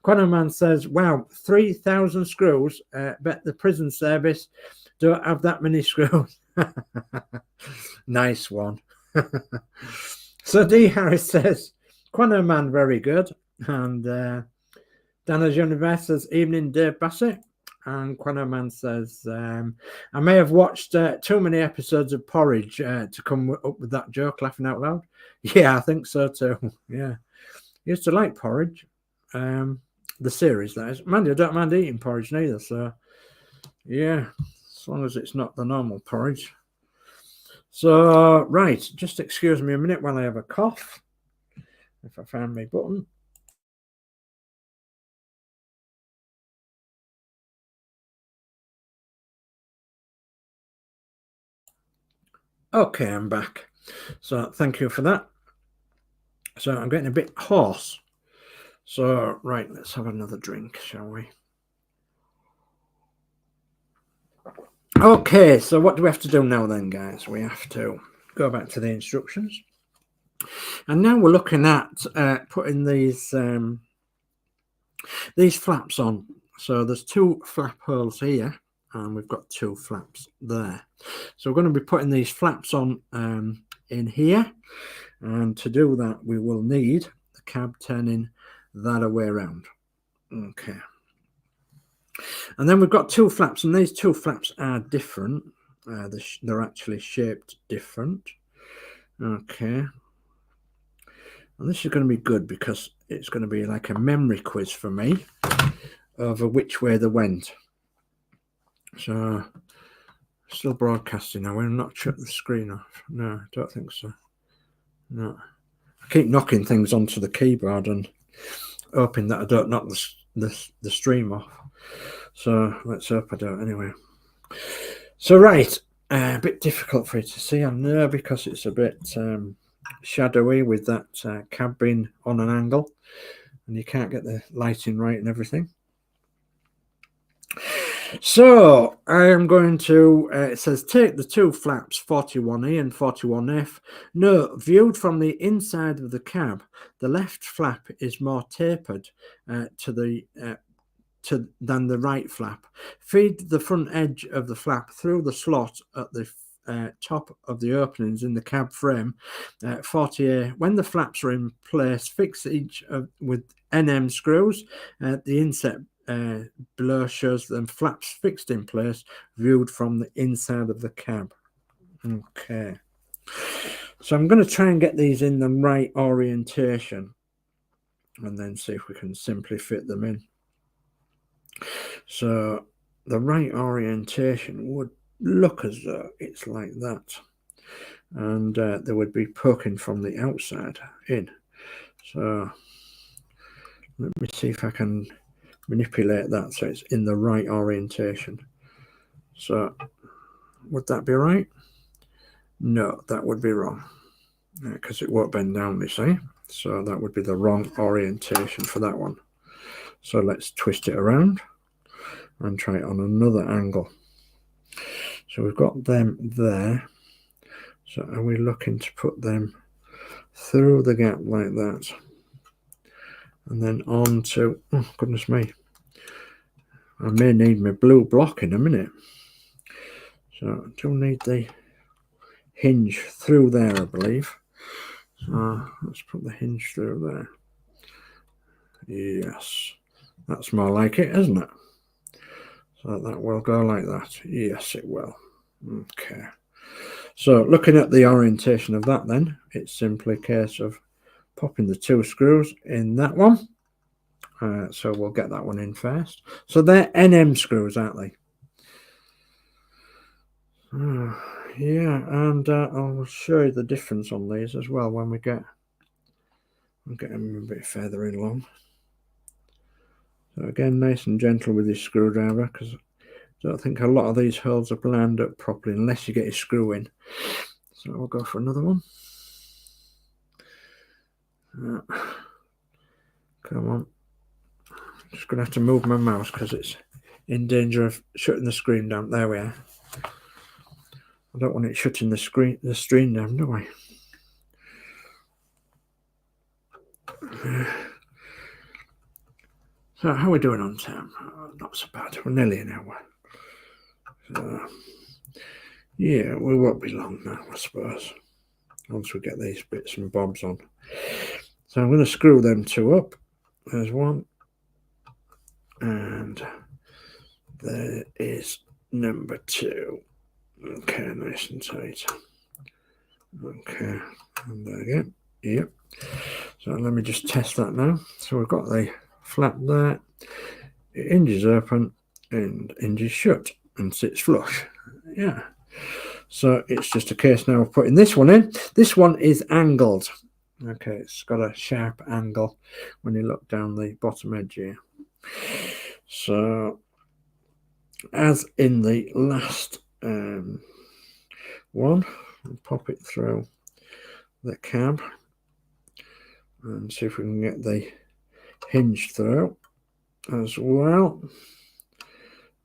Quano Man says, wow, 3,000 screws. Bet the prison service don't have that many screws. Nice one. So D Harris says, Quano Man, very good. And Danno's Universe says, evening, Dave Bassett. And Quano Man says, I may have watched too many episodes of Porridge to come up with that joke, laughing out loud. Yeah, I think so too. Yeah. Used to like Porridge. The series, that is. Man, I don't mind eating porridge neither. So, yeah, as long as it's not the normal porridge. So, right, just excuse me a minute while I have a cough. If I find my button. Okay, I'm back. So, thank you for that. So, I'm getting a bit hoarse. So, right, let's have another drink, shall we? Okay, so what do we have to do now then, guys? We have to go back to the instructions. And now we're looking at putting these flaps on. So there's 2 flap holes here, and we've got 2 flaps there. So we're going to be putting these flaps on in here. And to do that, we will need the cab turning that way around. Okay. And then we've got 2 flaps, and these 2 flaps are different. They're actually shaped different. Okay. And this is going to be good because it's going to be like a memory quiz for me over which way they went. So, still broadcasting now. We're not shut the screen off. No, I don't think so. No. I keep knocking things onto the keyboard and hoping that I don't knock the stream off. So let's hope I don't anyway. So right, a bit difficult for you to see, I know, because it's a bit shadowy with that cab being on an angle and you can't get the lighting right and everything. So I am going to, it says, take the 2 flaps 41E and 41F. Note, viewed from the inside of the cab, the left flap is more tapered than the right flap. Feed the front edge of the flap through the slot at the top of the openings in the cab frame 40A. When the flaps are in place, fix each with NM screws. The inset below shows them flaps fixed in place, viewed from the inside of the cab. Okay. So I'm going to try and get these in the right orientation and then see if we can simply fit them in. So the right orientation would look as though it's like that, and they would be poking from the outside in. So let me see if I can manipulate that so it's in the right orientation. So would that be right? No, that would be wrong, because it won't bend down, you see. So that would be the wrong orientation for that one. So let's twist it around and try it on another angle. So we've got them there. So are we looking to put them through the gap like that? And then on to, oh goodness me, I may need my blue block in a minute. So I do need the hinge through there, I believe. So let's put the hinge through there. Yes, that's more like it, isn't it? So that will go like that. Yes, it will. Okay. So looking at the orientation of that, then it's simply a case of popping the 2 screws in that one. So we'll get that one in first. So they're NM screws, aren't they? Yeah, and I'll show you the difference on these as well when we get I'll get them a bit further in along. So again, nice and gentle with this screwdriver, because I don't think a lot of these holes are lined up properly unless you get your screw in. So I'll go for another one. Come on. I'm just going to have to move my mouse because it's in danger of shutting the screen down. There we are. I don't want it shutting the stream down, do I? So how are we doing on time? Oh, not so bad. We're nearly an hour. So, yeah, we won't be long now, I suppose, once we get these bits and bobs on. So I'm going to screw them two up. There's one. And there is number two. Okay, nice and tight. Okay, and there again. Yep. So let me just test that now. So we've got the flap there. It hinges open and hinges shut and sits flush. Yeah. So it's just a case now of putting this one in. This one is angled. Okay, it's got a sharp angle when you look down the bottom edge here. So, as in the last one, we'll pop it through the cab and see if we can get the hinge through as well.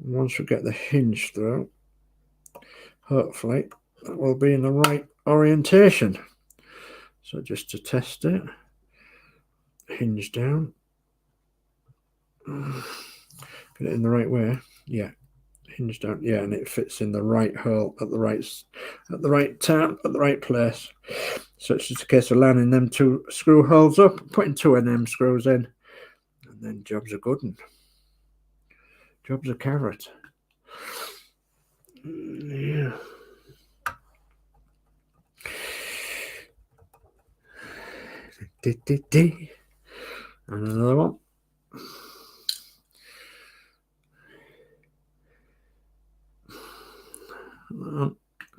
Once we get the hinge through, hopefully that will be in the right orientation. So just to test it, hinge down. Get it in the right way. Yeah, hinge down. Yeah, and it fits in the right hole at the right time, at the right place. So it's just a case of lining them two screw holes up, putting two NM screws in, and then jobs are good. And jobs are carrot. Yeah. And another one.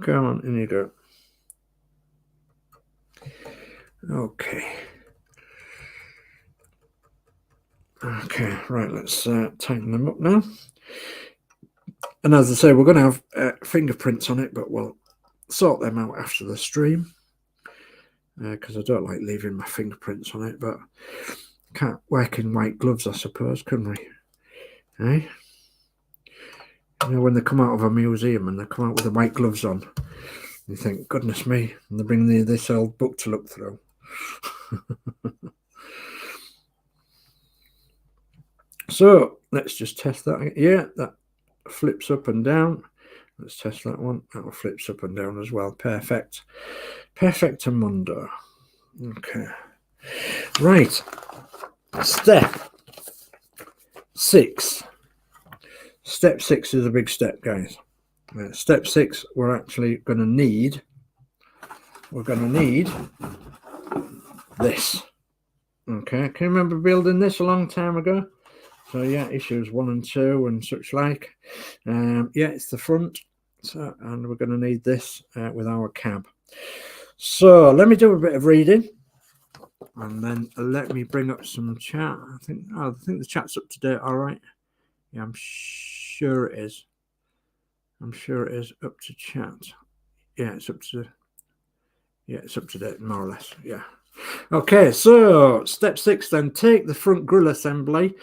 Come on, in you go. Okay. Okay, right, let's tighten them up now. And as I say, we're going to have fingerprints on it, but we'll sort them out after the stream. Because I don't like leaving my fingerprints on it, but can't work in white gloves, I suppose, can we? Eh? You know, when they come out of a museum and they come out with the white gloves on, you think, goodness me, and they bring this old book to look through. So let's just test that. Yeah, that flips up and down. Let's test that one. That flips up and down as well. Perfect. Perfectamundo. Okay. Right. Step 6. Step 6 is a big step, guys. Step 6, we're actually going to need. We're going to need this. Okay. Can you remember building this a long time ago? So yeah, issues 1 and 2 and such like. Yeah, it's the front. So, and we're going to need this with our cab. So let me do a bit of reading, and then let me bring up some chat. I think the chat's up to date. All right. Yeah, I'm sure it is. I'm sure it is up to chat. Yeah, it's up to. Yeah, it's up to date, more or less. Yeah. Okay, so step 6 then, take the front grill assembly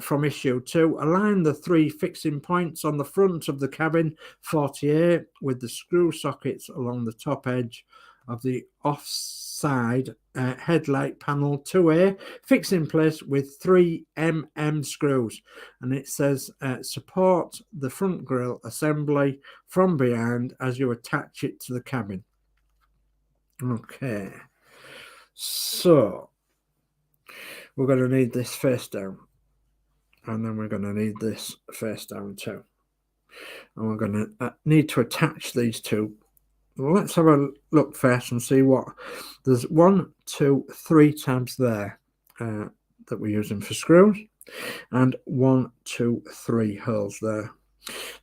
from issue 2, align the 3 fixing points on the front of the cabin 48 with the screw sockets along the top edge of the offside headlight panel 2A, fix in place with 3 mm screws, and it says support the front grill assembly from behind as you attach it to the cabin. Okay. So we're going to need this face down, and then we're going to need this face down too, and we're going to need to attach these two. Well, let's have a look first and see what there's 1, 2, 3 tabs there that we're using for screws, and 1, 2, 3 holes there,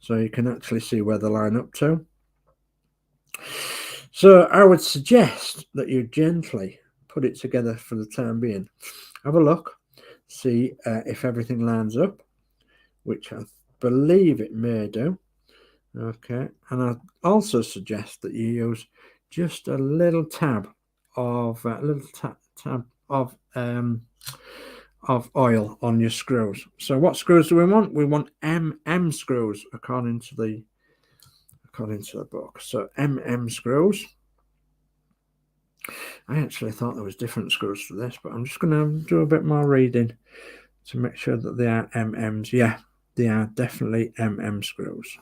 so you can actually see where they line up to. So I would suggest that you gently put it together for the time being. Have a look, see if everything lines up, which I believe it may do. Okay, and I also suggest that you use just a little tab of oil on your screws. So what screws do we want? We want MM screws according to the book. So MM screws. I actually thought there was different screws to this, but I'm just going to do a bit more reading to make sure that they are MMs. Yeah, they are definitely MM screws.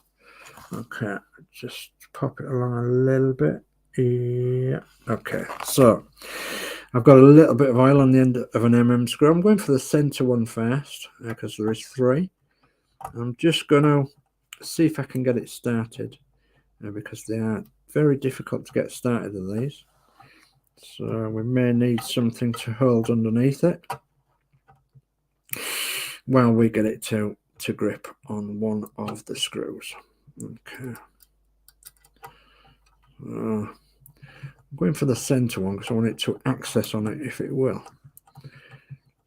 Okay, just pop it along a little bit. Yeah. Okay, so I've got a little bit of oil on the end of an MM screw. I'm going for the center one first because there is 3. I'm just going to see if I can get it started because they are very difficult to get started in these. So we may need something to hold underneath it while we get it to grip on one of the screws. Okay. I'm going for the center one because I want it to access on it if it will.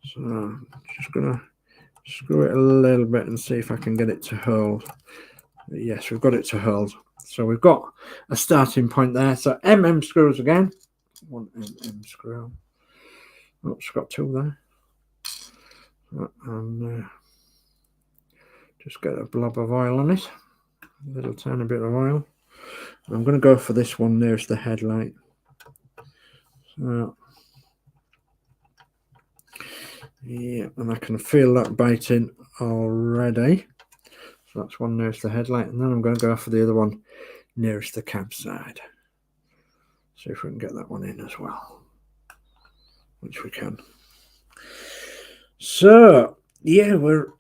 So I'm just going to screw it a little bit and see if I can get it to hold. Yes, we've got it to hold. So we've got a starting point there. So MM screws again. 1 MM screw. Oops, got 2 there. And just get a blob of oil on it. A little tiny bit of oil. I'm going to go for this one nearest the headlight. So, yeah, and I can feel that biting already. So that's one nearest the headlight, and then I'm going to go for the other one nearest the cab side. See if we can get that one in as well, which we can. So yeah, we're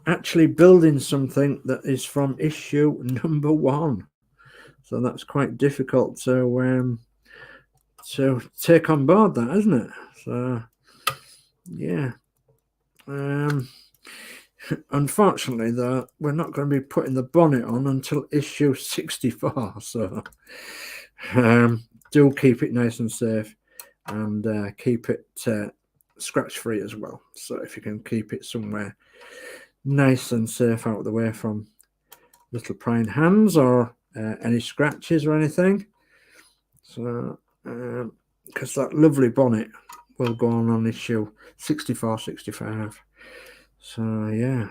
actually building something that is from issue number 1. So that's quite difficult to take on board, that, isn't it? So yeah. Unfortunately, though, we're not going to be putting the bonnet on until issue 64. So do keep it nice and safe, and keep it scratch free as well. So if you can keep it somewhere nice and safe out of the way from little prying hands or any scratches or anything. So because that lovely bonnet will go on issue 64, 65. So yeah,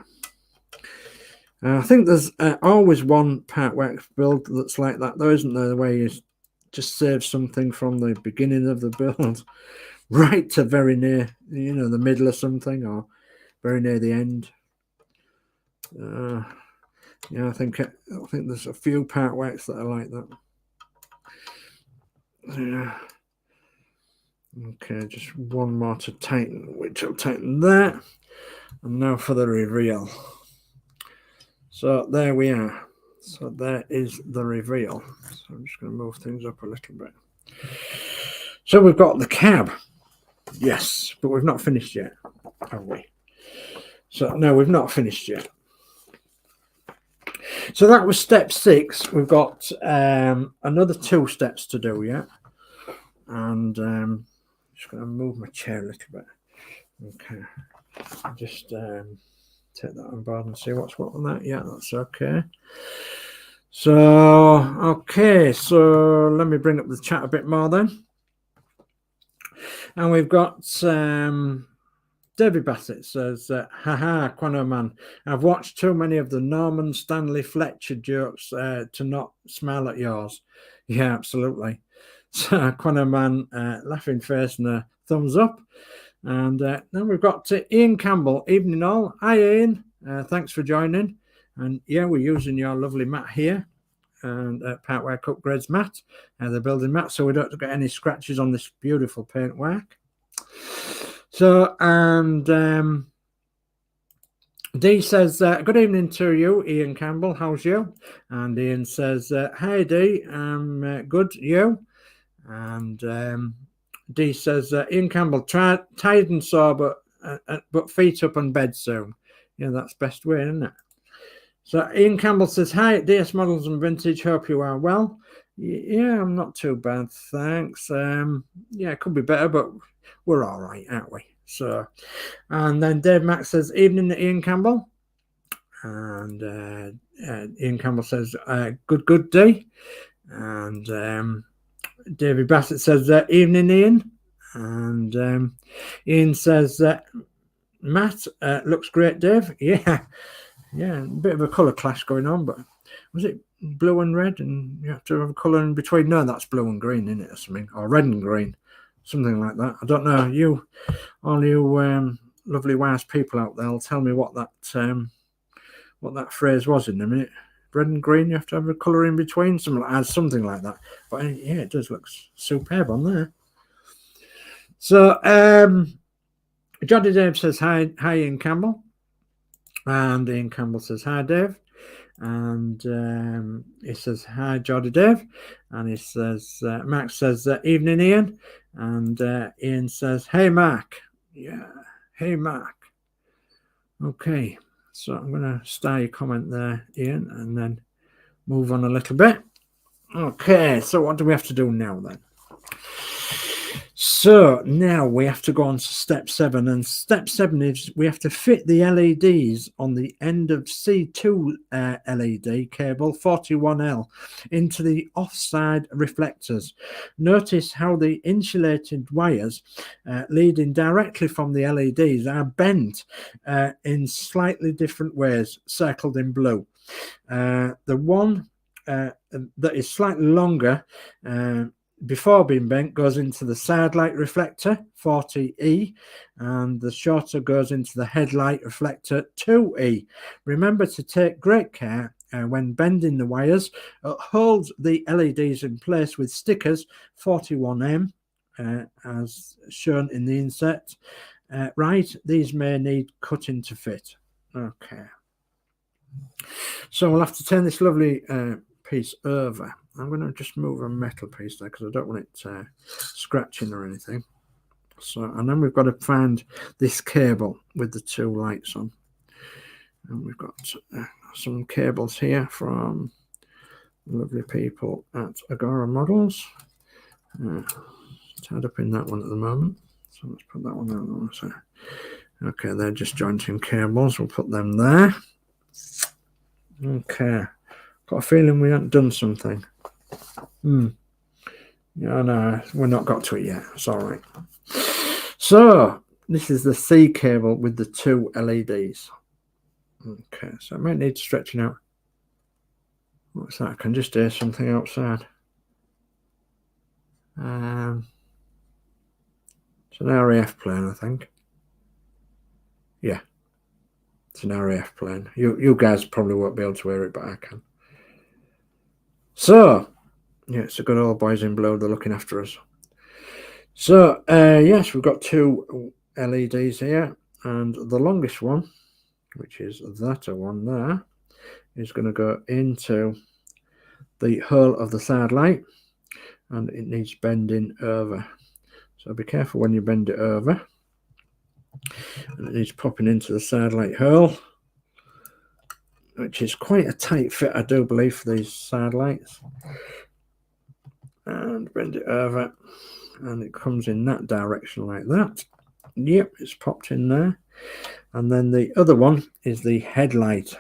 I think there's always one part work build that's like that, though, isn't there? The way you just save something from the beginning of the build right to very near, you know, the middle of something, or very near the end. Yeah, I think there's a few part works that are like that. Yeah. Okay, just one more to tighten, which I'll tighten that. And now for the reveal. So there we are. So there is the reveal. So I'm just going to move things up a little bit. So we've got the cab. Yes, but we've not finished yet, have we? So no, we've not finished yet. So that was step 6. We've got another 2 steps to do yet. And I'm just going to move my chair a little bit. Okay. I'll just take that on board and see what's what on that. Yeah, that's okay. So, okay, so let me bring up the chat a bit more then. And we've got David Bassett says, haha, Quano man, I've watched too many of the Norman Stanley Fletcher jokes to not smile at yours. Yeah, absolutely. So, Quano man, laughing face and a thumbs up. And then we've got Ian Campbell. Evening all. Hi Ian, thanks for joining. And yeah, we're using your lovely mat here, and Partwork Upgrades mat, the building mat, so we don't get any scratches on this beautiful paintwork. So, and Dee says, good evening to you, Ian Campbell, how's you? And Ian says, hi Dee, I'm good, you? And Dee says, Ian Campbell, tired and sore, but feet up on bed soon. Yeah, that's best way, isn't it? So Ian Campbell says, hi, DS Models and Vintage, hope you are well. Yeah, I'm not too bad, thanks. Yeah, it could be better, but we're all right, aren't we? So, and then Dave Max says, evening, Ian Campbell. And Ian Campbell says, good day. And David Bassett says, evening, Ian. And Ian says, Matt, looks great, Dave. Yeah, a bit of a colour clash going on, but was it blue and red, and you have to have a colour in between? No, that's blue and green, isn't it, or something? Or red and green, something like that. I don't know. All you lovely wise people out there will tell me what that phrase was in a minute. Red and green, you have to have a colour in between, something like that. But yeah, it does look superb on there. So Geordie Dave says hi Ian Campbell. And Ian Campbell says hi Dave. And he says hi Geordie Dave. And he says Max says evening Ian. And Ian says hey Mark. Yeah, hey Mark. Okay, so I'm going to start your comment there, Ian, and then move on a little bit. Okay, so what do we have to do now then? So now we have to go on to step 7, and step 7 is we have to fit the LEDs on the end of C2 LED cable 41L into the offside reflectors. Notice how the insulated wires leading directly from the LEDs are bent in slightly different ways, circled in blue. The one that is slightly longer before being bent goes into the side light reflector 40E, and the shorter goes into the headlight reflector 2E. Remember to take great care when bending the wires. Hold the LEDs in place with stickers 41M as shown in the inset. Right, these may need cutting to fit. Okay, so we'll have to turn this lovely piece over. I'm going to just move a metal piece there because I don't want it scratching or anything. So, and then we've got to find this cable with the 2 lights on. And we've got some cables here from lovely people at Agora Models. Tied up in that one at the moment. So let's put that one on. So, okay, they're just jointing cables. We'll put them there. Okay. Got a feeling we haven't done something. Yeah, no, we've not got to it yet. It's all right. So this is the C cable with the 2 LEDs. Okay, so it might need stretching out. What's that? I can just hear something outside. It's an RAF plane, I think. Yeah, it's an RAF plane. You guys probably won't be able to hear it, but I can. So, yeah, it's a good old boys in blue. They're looking after us. So, yes, we've got 2 LEDs here. And the longest one, which is that one there, is going to go into the hole of the side light. And it needs bending over. So be careful when you bend it over. And it needs popping into the side light hole, which is quite a tight fit, I do believe, for these side lights. And bend it over, and it comes in that direction like that. Yep, it's popped in there. And then the other one is the headlight.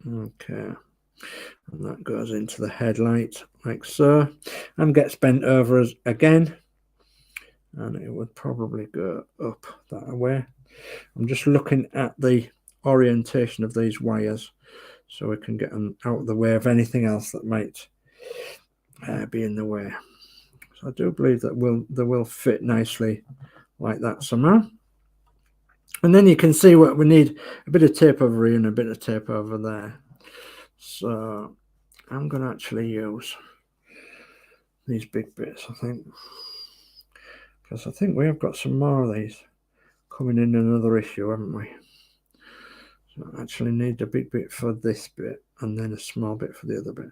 Okay, and that goes into the headlight like so, and gets bent over again, and it would probably go up that way. I'm just looking at the orientation of these wires so we can get them out of the way of anything else that might be in the way. So I do believe that they will fit nicely like that somehow. And then you can see what we need: a bit of tape over here and a bit of tape over there. So I'm going to actually use these big bits, I think, because I think we have got some more of these coming in another issue, haven't we? So I actually need a big bit for this bit and then a small bit for the other bit.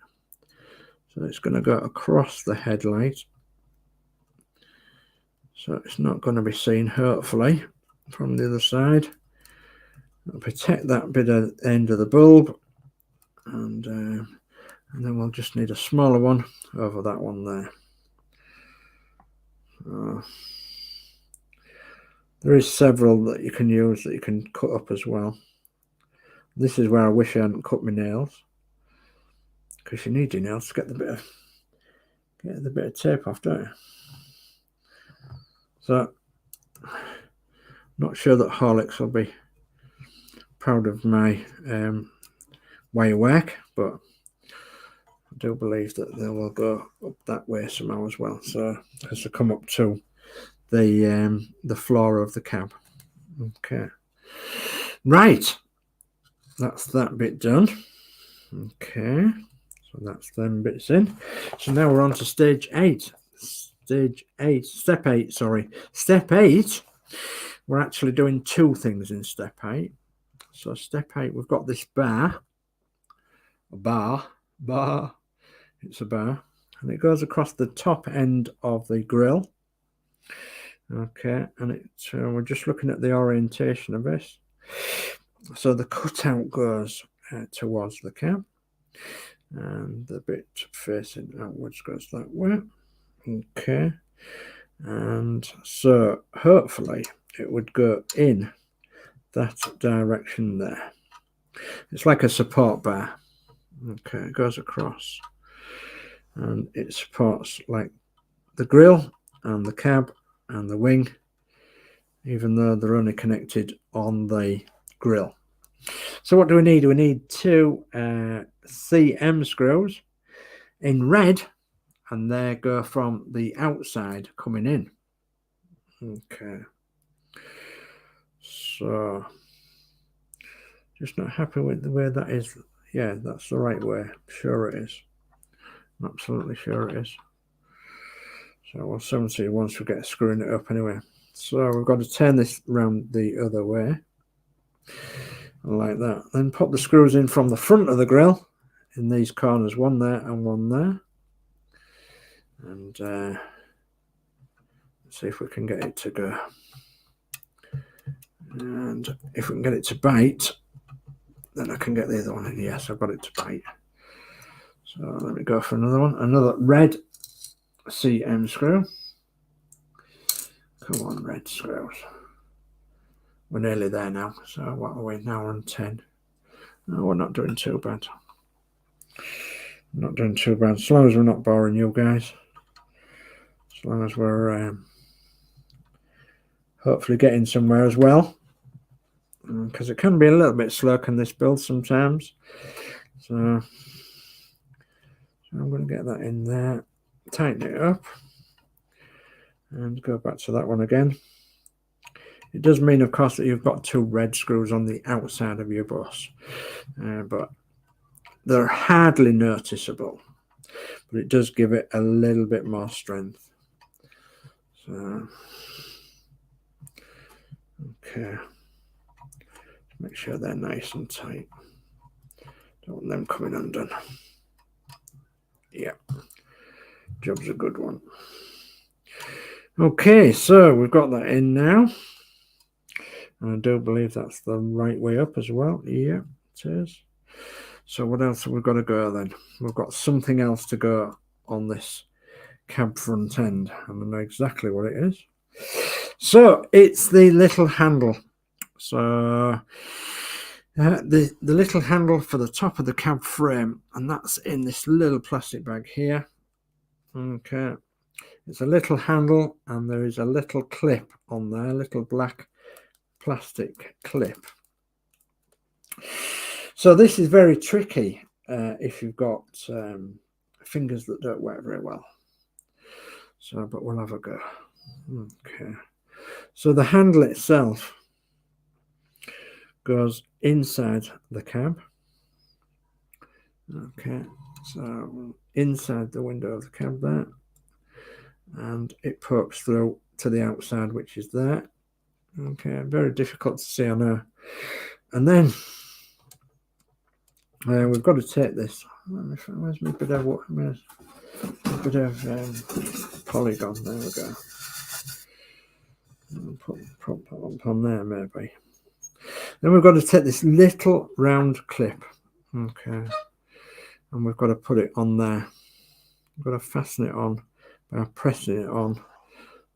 So it's going to go across the headlight, so it's not going to be seen, hopefully, from the other side. I'll protect that bit of end of the bulb, and And then we'll just need a smaller one over that one there. There is several that you can use that you can cut up as well. This is where I wish I hadn't cut my nails, because you need your nails to get the bit of tape off, don't you? So, not sure that Horlix will be proud of my way of work, but I do believe that they will go up that way somehow as well. So as to come up to the floor of the cab. Okay, right, that's that bit done. Okay, so that's them bits in. So now we're on to stage 8. Step 8, sorry. Step 8, we're actually doing 2 things in step 8. So step 8, we've got this bar, it's a bar, and it goes across the top end of the grill. Okay, and we're just looking at the orientation of this. So the cutout goes towards the cab, and the bit facing outwards goes that way. Okay, and so hopefully it would go in that direction there. It's like a support bar. Okay, it goes across, and it supports like the grill and the cab and the wing, even though they're only connected on the grill. So what do we need? We need 2 CM screws in red, and they go from the outside coming in. Okay, so just not happy with the way that is. Yeah, that's the right way. Sure it is. I'm absolutely sure it is. So we'll soon see once we get screwing it up anyway. So we've got to turn this round the other way, like that. Then pop the screws in from the front of the grill in these corners, one there and one there. And let's see if we can get it to go. And if we can get it to bite, then I can get the other one in. Yes, I've got it to bite. So let me go for another one. Another red CM screw. Come on, red screws. We're nearly there now. So what are we now? On 10. No, we're not doing too bad. Not doing too bad. As long as we're not boring you guys. As long as we're hopefully getting somewhere as well. Because it can be a little bit slow on this build sometimes. So I'm going to get that in there. Tighten it up. And go back to that one again. It does mean, of course, that you've got 2 red screws on the outside of your bus. But they're hardly noticeable. But it does give it a little bit more strength. So, okay. Make sure they're nice and tight. Don't want them coming undone. Yeah. Job's a good one. Okay, so we've got that in now. And I do believe that's the right way up as well. Yeah, it is. So what else have we got to go then? We've got something else to go on this cab front end. I don't know exactly what it is. So it's the little handle. So the little handle for the top of the cab frame, and that's in this little plastic bag here. Okay. It's a little handle, and there is a little clip on there, little black plastic clip. So this is very tricky if you've got fingers that don't work very well. So, but we'll have a go. Okay. So the handle itself goes inside the cab. Okay. So inside the window of the cab there. And it pokes through to the outside, which is there. Okay, very difficult to see, I know. And then we've got to take this. Where's my bit of what? A bit of polygon. There we go. Put that on there, maybe. Then we've got to take this little round clip. Okay, and we've got to put it on there. We've got to fasten it on by pressing it on,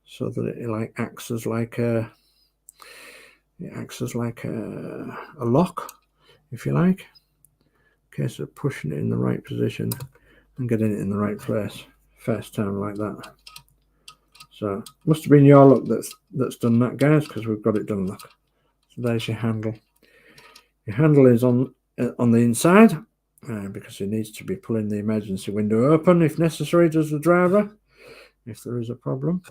so that it like acts as like a lock, if you like. Case of pushing it in the right position and getting it in the right place first time like that. So must have been your luck that's done that, guys, because we've got it done. Look, so there's your handle. Your handle is on the inside because it needs to be pulling the emergency window open if necessary, does the driver, if there is a problem.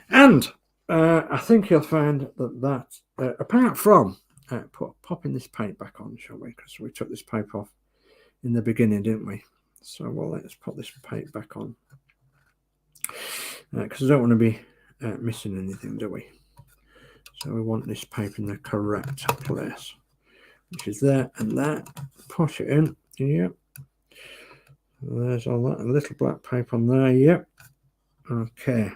And I think you'll find that apart from popping this pipe back on, shall we? Because we took this pipe off in the beginning, didn't we? So, well, let's put this pipe back on. Because I don't want to be missing anything, do we? So we want this pipe in the correct place, which is there and there. Push it in. Yep. There's all that. A little black pipe on there. Yep. Okay.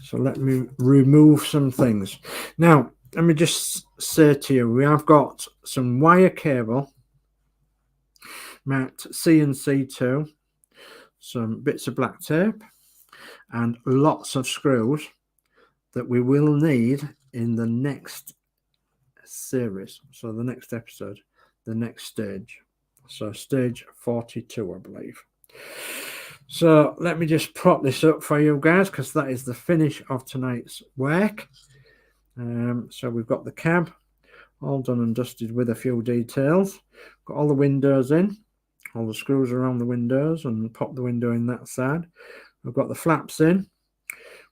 So let me remove some things. Now, let me just say to you, we have got some wire cable marked C and C2, some bits of black tape, and lots of screws that we will need in the next series. So the next episode, the next stage. So stage 42, I believe. So let me just prop this up for you guys, because that is the finish of tonight's work. So we've got the cab all done and dusted with a few details. Got all the windows in, all the screws around the windows, and pop the window in that side. We've got the flaps in.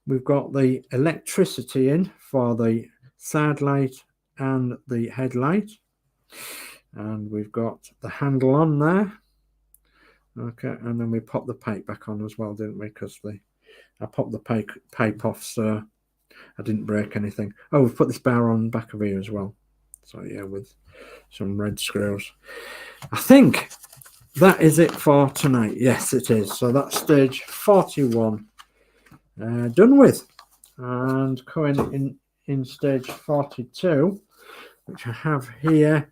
We've got the electricity in for the side light and the headlight. And we've got the handle on there. Okay, and then we popped the pipe back on as well, didn't we? Because I popped the pipe off, so I didn't break anything. Oh, we've put this bar on the back of here as well. So yeah, with some red screws. I think that is it for tonight. Yes, it is. So that's stage 41 done with. And going in stage 42, which I have here,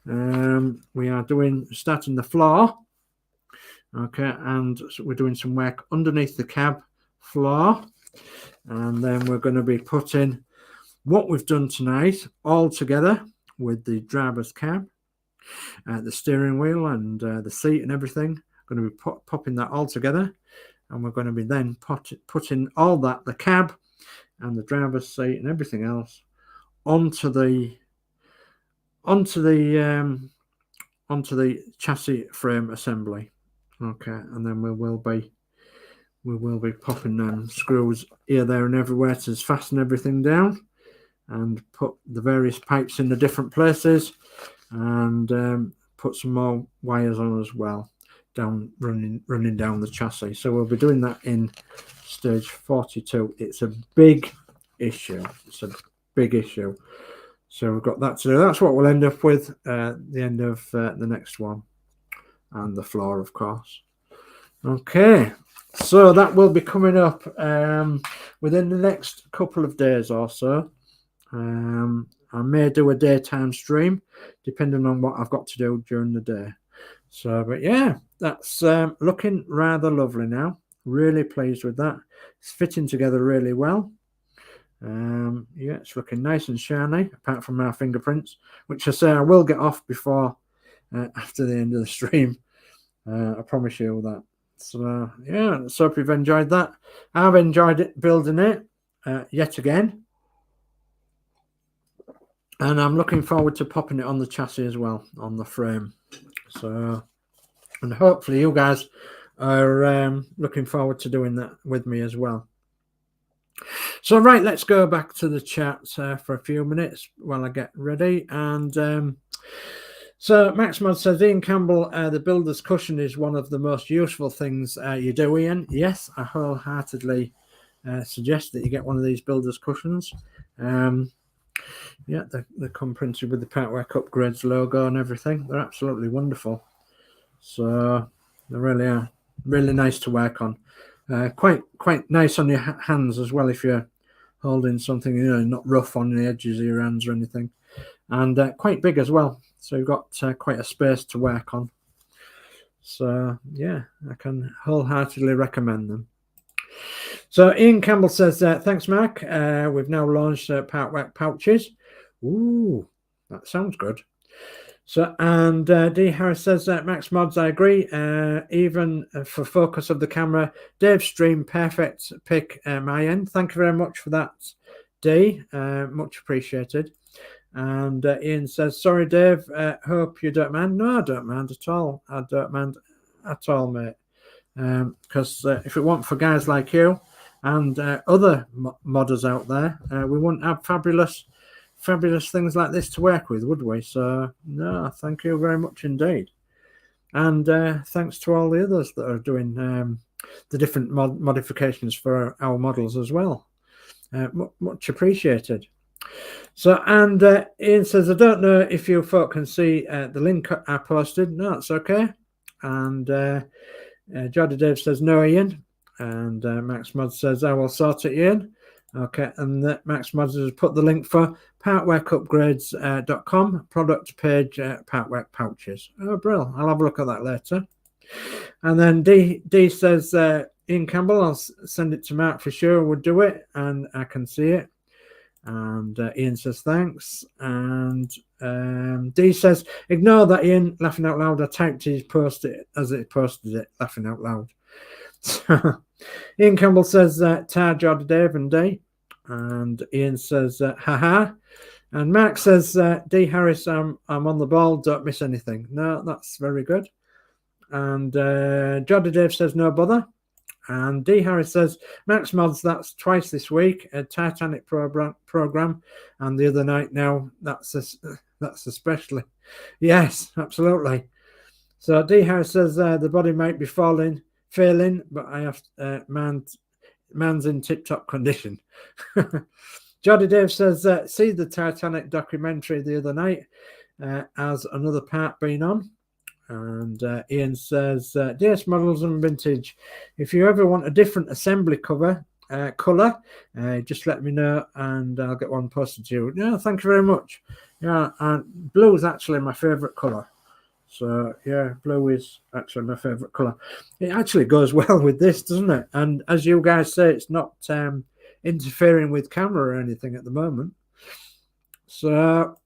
we are starting the floor. Okay, and so we're doing some work underneath the cab floor, and then we're going to be putting what we've done tonight all together with the driver's cab, the steering wheel and the seat and everything. Going to be popping that all together, and we're going to be then putting all that, the cab and the driver's seat and everything else, onto the chassis frame assembly. Okay, and then we will be popping them screws here, there, and everywhere to fasten everything down, and put the various pipes in the different places, and put some more wires on as well, running down the chassis. So we'll be doing that in stage 42. It's a big issue. It's a big issue. So we've got that to do. That's what we'll end up with at the end of the next one. And the floor, of course. Okay, so that will be coming up within the next couple of days or so. I may do a daytime stream, depending on what I've got to do during the day. So, but yeah, that's looking rather lovely now. Really pleased with that. It's fitting together really well. Yeah, it's looking nice and shiny, apart from our fingerprints, which I say I will get off before after the end of the stream. I promise you all that. So yeah, so hope you've enjoyed that. I've enjoyed it, building it yet again, and I'm looking forward to popping it on the chassis as well, on the frame. So, and hopefully you guys are looking forward to doing that with me as well. So right, let's go back to the chat for a few minutes while I get ready. And so Max Mod says, Ian Campbell, the builder's cushion is one of the most useful things you do, Ian. Yes, I wholeheartedly suggest that you get one of these builder's cushions. Yeah, they come printed with the Partwork Upgrades logo and everything. They're absolutely wonderful. So they really are really nice to work on. Quite nice on your hands as well if you're holding something, you know, not rough on the edges of your hands or anything. And quite big as well. So you've got quite a space to work on. So yeah, I can wholeheartedly recommend them. So Ian Campbell says, thanks, Mark. We've now launched part wet pouches. Ooh, that sounds good. So, and D Harris says, Max Modz, I agree. Even for focus of the camera, Dave's stream, perfect pick, my end. Thank you very much for that, D. Much appreciated. And Ian says, sorry, Dave, hope you don't mind. No, I don't mind at all. I don't mind at all, mate. Because if it weren't for guys like you and other modders out there, we wouldn't have fabulous things like this to work with, would we? So no, thank you very much indeed. And thanks to all the others that are doing the different modifications for our models as well. Much appreciated. So, and Ian says, I don't know if you folk can see the link I posted. No, it's okay. And Geordie Dave says, no, Ian. And Max Modz says, I will sort it, Ian. Okay, and Max Modz has put the link for partworkupgrades.com, product page, partwork pouches. Oh, brilliant. I'll have a look at that later. And then D says, Ian Campbell, I'll send it to Mark for sure, would do it, and I can see it. And Ian says, thanks. And D says, ignore that, Ian, laughing out loud. I typed his post it as it posted it, laughing out loud. So Ian Campbell says, tar Geordie Dave and D. And Ian says, haha. And Mark says, D Harris, I'm on the ball, don't miss anything. No, that's very good. And Geordie Dave says, no bother. And D Harris says, Max Modz, that's twice this week, a Titanic program, and the other night now, that's especially. Yes, absolutely. So D Harris says, the body might be failing, but I have man's in tip-top condition. Geordie Dave says, see the Titanic documentary the other night, as another part been on. And Ian says, DS Models and Vintage, if you ever want a different assembly colour, just let me know and I'll get one posted to you. Yeah, thank you very much. Yeah, and blue is actually my favourite colour. So yeah, blue is actually my favourite colour. It actually goes well with this, doesn't it? And as you guys say, it's not interfering with camera or anything at the moment. So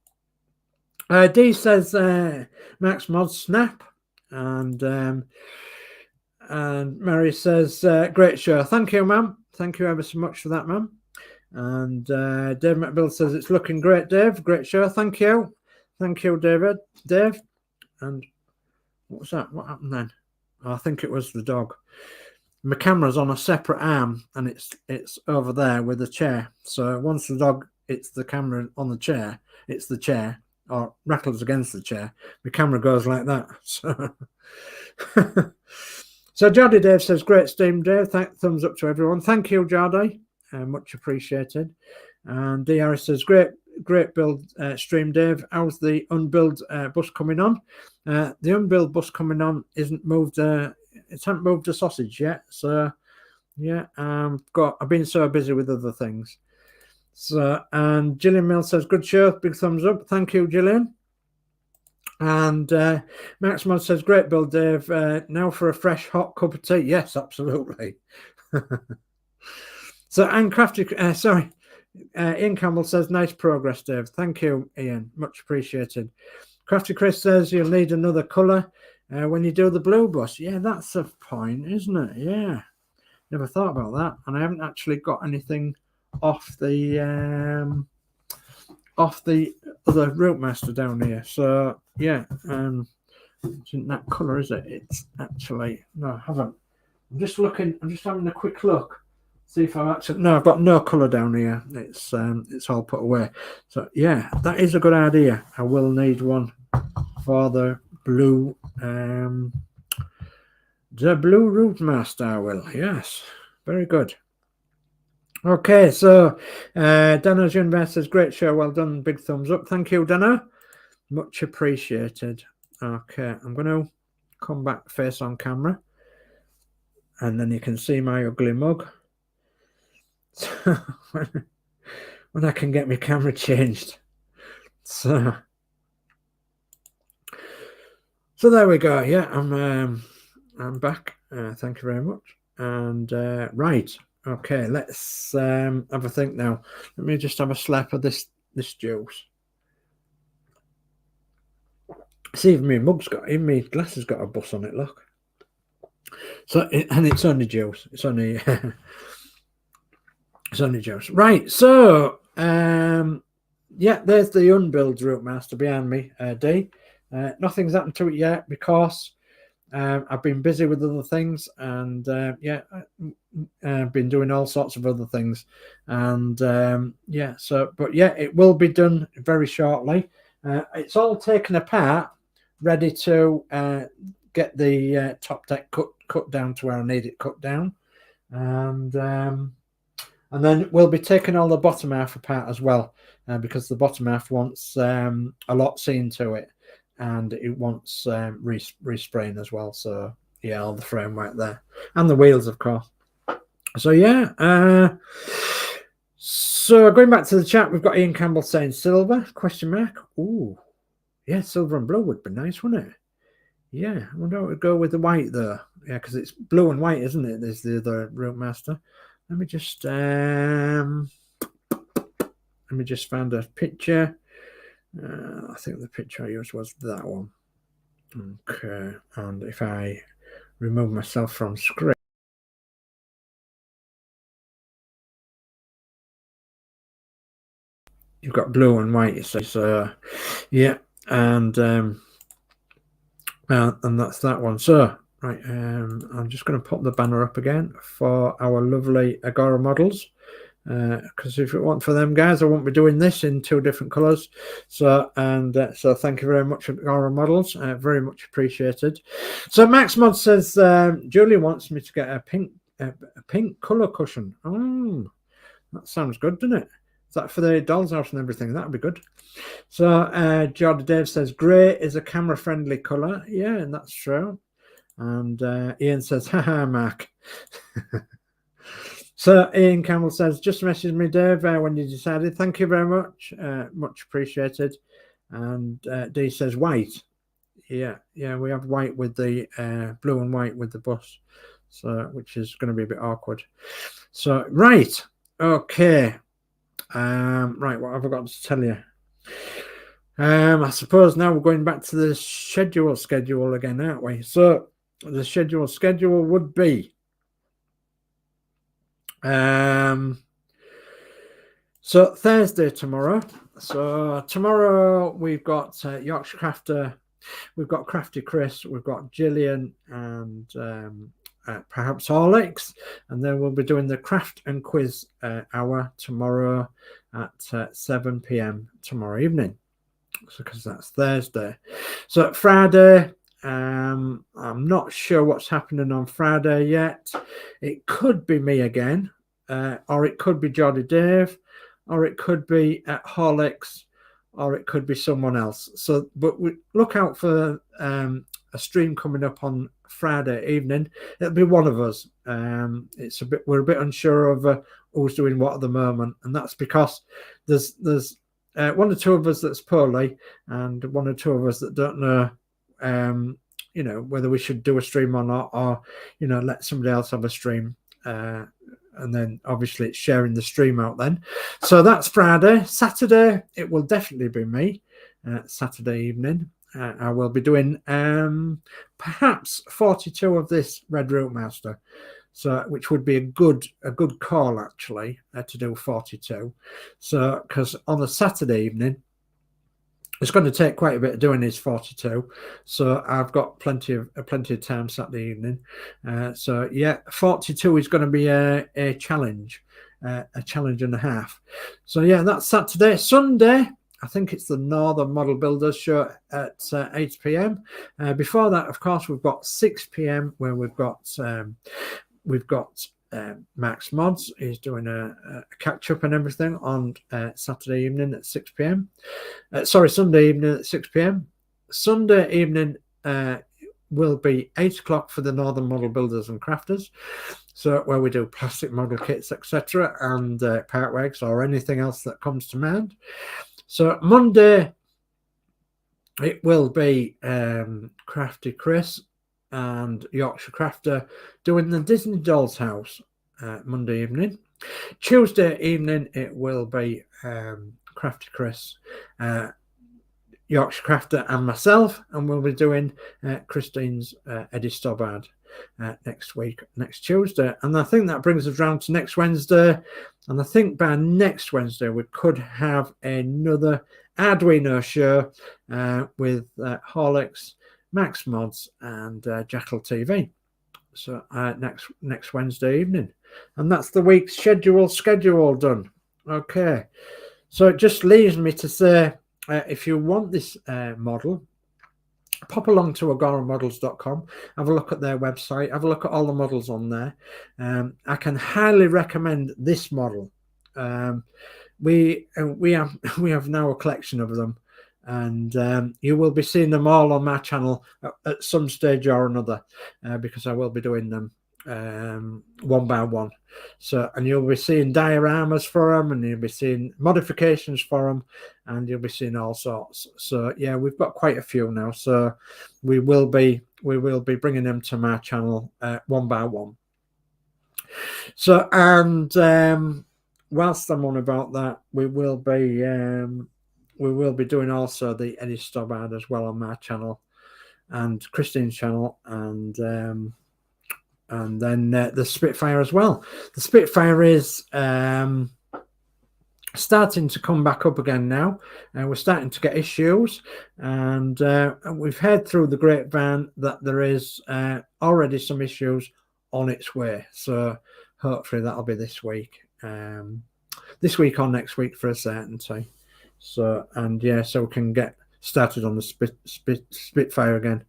D says, Max Modz snap. And Mary says, great show. Thank you, ma'am. Thank you ever so much for that, ma'am. And Dave McBill says, it's looking great, Dave. Great show. Thank you. Thank you, Dave. And what was that? What happened then? Oh, I think it was the dog. My camera's on a separate arm and it's over there with the chair. So once the dog hits the camera on the chair, it's the chair, or rattles against the chair, the camera goes like that. So Geordie Dave says, great stream, Dave. Thumbs up to everyone. Thank you, Geordie. Much appreciated. And D Harris says, great build stream, Dave. How's the unbuild bus coming on? The unbuild bus coming on isn't moved. It hasn't moved a sausage yet. So yeah, I've been so busy with other things. So, and Gillian Mill says, good show, big thumbs up. Thank you, Gillian. And Max Modz says, great build, Dave. Now for a fresh, hot cup of tea. Yes, absolutely. So, and Crafty, Ian Campbell says, nice progress, Dave. Thank you, Ian. Much appreciated. Crafty Chris says, you'll need another colour when you do the blue bus. Yeah, that's a point, isn't it? Yeah. Never thought about that. And I haven't actually got anything off the other ROUTEMASTER down here. So yeah, isn't that colour, is it? It's actually, no, I haven't. I'm just having a quick look, see if I've actually, no, I've got no colour down here. It's all put away. So yeah, that is a good idea. I will need one for the blue ROUTEMASTER. I will, yes, very good. Okay, so Danno Builds says, great show, well done, big thumbs up. Thank you, Danno, much appreciated. Okay, I'm going to come back face on camera and then you can see my ugly mug. So when I can get my camera changed. So So there we go. Yeah, I'm back. Thank you very much. And right, okay, let's have a think now. Let me just have a slap of this juice. See, even my glass has got a bus on it. Look. So and it's only juice. It's only it's only juice. Right. So yeah, there's the unbuild ROUTEMASTER behind me, D. Nothing's happened to it yet because I've been busy with other things, and yeah, I've been doing all sorts of other things, and yeah. So, but yeah, it will be done very shortly. It's all taken apart, ready to get the top deck cut down to where I need it cut down, and then we'll be taking all the bottom half apart as well, because the bottom half wants a lot seen to it, and it wants respraying as well. So yeah, all the framework there and the wheels, of course. So yeah, so going back to the chat, we've got Ian Campbell saying silver ? Ooh, yeah, silver and blue would be nice, wouldn't it? Yeah, I wonder what would go with the white though. Yeah, because it's blue and white, isn't it? There's the other ROUTEMASTER. Let me just find a picture. I think the picture I used was that one. Okay, and if I remove myself from screen, you've got blue and white, you see. So yeah, and that's that one. So right, I'm just going to pop the banner up again for our lovely Agora models, because if it weren't for them guys, I won't be doing this in 2 different colors. So so thank you very much, Agora models, very much appreciated. So Max Mod says Julie wants me to get a pink color cushion. Oh, that sounds good, doesn't it? Is that for the doll's house and everything? That'd be good. So Geordie Dave says grey is a camera friendly color. Yeah, and that's true. And Ian says, haha, Mark. So Ian Campbell says, just message me, Dave, when you decided. Thank you very much. Much appreciated. And D says white. Yeah, we have white with the blue and white with the bus. So which is going to be a bit awkward. So right. Okay. Right, what have I got to tell you? I suppose now we're going back to the schedule again, aren't we? So the schedule would be so Thursday tomorrow. So tomorrow we've got Yorkshire Crafter, we've got Crafty Chris, we've got Gillian, and perhaps Horlix, and then we'll be doing the craft and quiz hour tomorrow at 7 p.m. tomorrow evening, because that's Thursday. So Friday, I'm not sure what's happening on Friday yet. It could be me again, or it could be Geordie Dave, or it could be at Horlix, or it could be someone else. So, but we look out for a stream coming up on Friday evening. It'll be one of us. We're a bit unsure of who's doing what at the moment, and that's because there's 1 or 2 of us that's poorly, and 1 or 2 of us that don't know, you know, whether we should do a stream or not, or, you know, let somebody else have a stream. And then obviously it's sharing the stream out then. So that's Friday. Saturday, it will definitely be me. Saturday evening, I will be doing perhaps 42 of this red ROUTEMASTER. So, which would be a good call actually, to do 42. So, because on a Saturday evening, it's going to take quite a bit of doing this 42. So I've got plenty of time Saturday evening. So yeah, 42 is going to be a challenge, a challenge and a half. So yeah, that's Saturday. Sunday, I think it's the Northern Model Builders show at 8 p.m. Before that, of course, we've got 6 p.m. where we've got Max Modz. He's doing a catch up and everything on Saturday evening at 6 p.m. Sunday evening at 6 p.m. Sunday evening will be 8 o'clock for the Northern Model Builders and Crafters. So where we do plastic model kits, etc., and part works or anything else that comes to mind. So Monday it will be Crafty Chris and Yorkshire Crafter doing the Disney Doll's House Monday evening. Tuesday evening, it will be Crafty Chris, Yorkshire Crafter and myself, and we'll be doing Christine's Eddie Stobbart next Tuesday. And I think that brings us round to next Wednesday. And I think by next Wednesday we could have another Arduino show with Horlix, Max Modz, and jacklttv. So next Wednesday evening, and that's the week's schedule done. Okay, so it just leaves me to say, if you want this model, pop along to agoramodels.com, have a look at their website, have a look at all the models on there. I can highly recommend this model. We have now a collection of them, and you will be seeing them all on my channel at some stage or another, because I will be doing them one by one. So, and you'll be seeing dioramas for them, and you'll be seeing modifications for them, and you'll be seeing all sorts. So yeah, we've got quite a few now, so we will be bringing them to my channel one by one. So, and whilst I'm on about that, we will be doing also the Eddie Stobbart as well on my channel and Christine's channel, and then the Spitfire as well. The Spitfire is starting to come back up again now. We're starting to get issues, and we've heard through the grapevine that there is already some issues on its way. So hopefully that'll be this week or next week for a certainty. So, and yeah, so we can get started on the Spitfire again,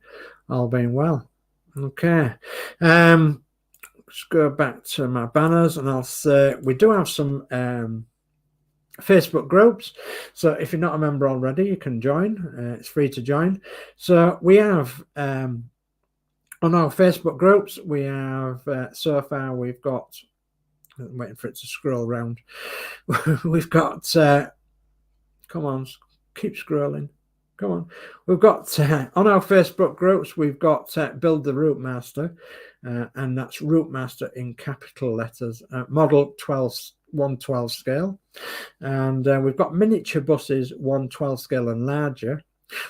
all being well. Okay, let's go back to my banners, and I'll say we do have some Facebook groups. So if you're not a member already, you can join. It's free to join. So we have on our Facebook groups, we have so far we've got, I'm waiting for it to scroll around. We've got come on, keep scrolling. Come on. We've got on our Facebook groups, we've got Build the ROUTEMASTER, and that's ROUTEMASTER in capital letters, model 112 scale. And we've got miniature buses 112 scale and larger.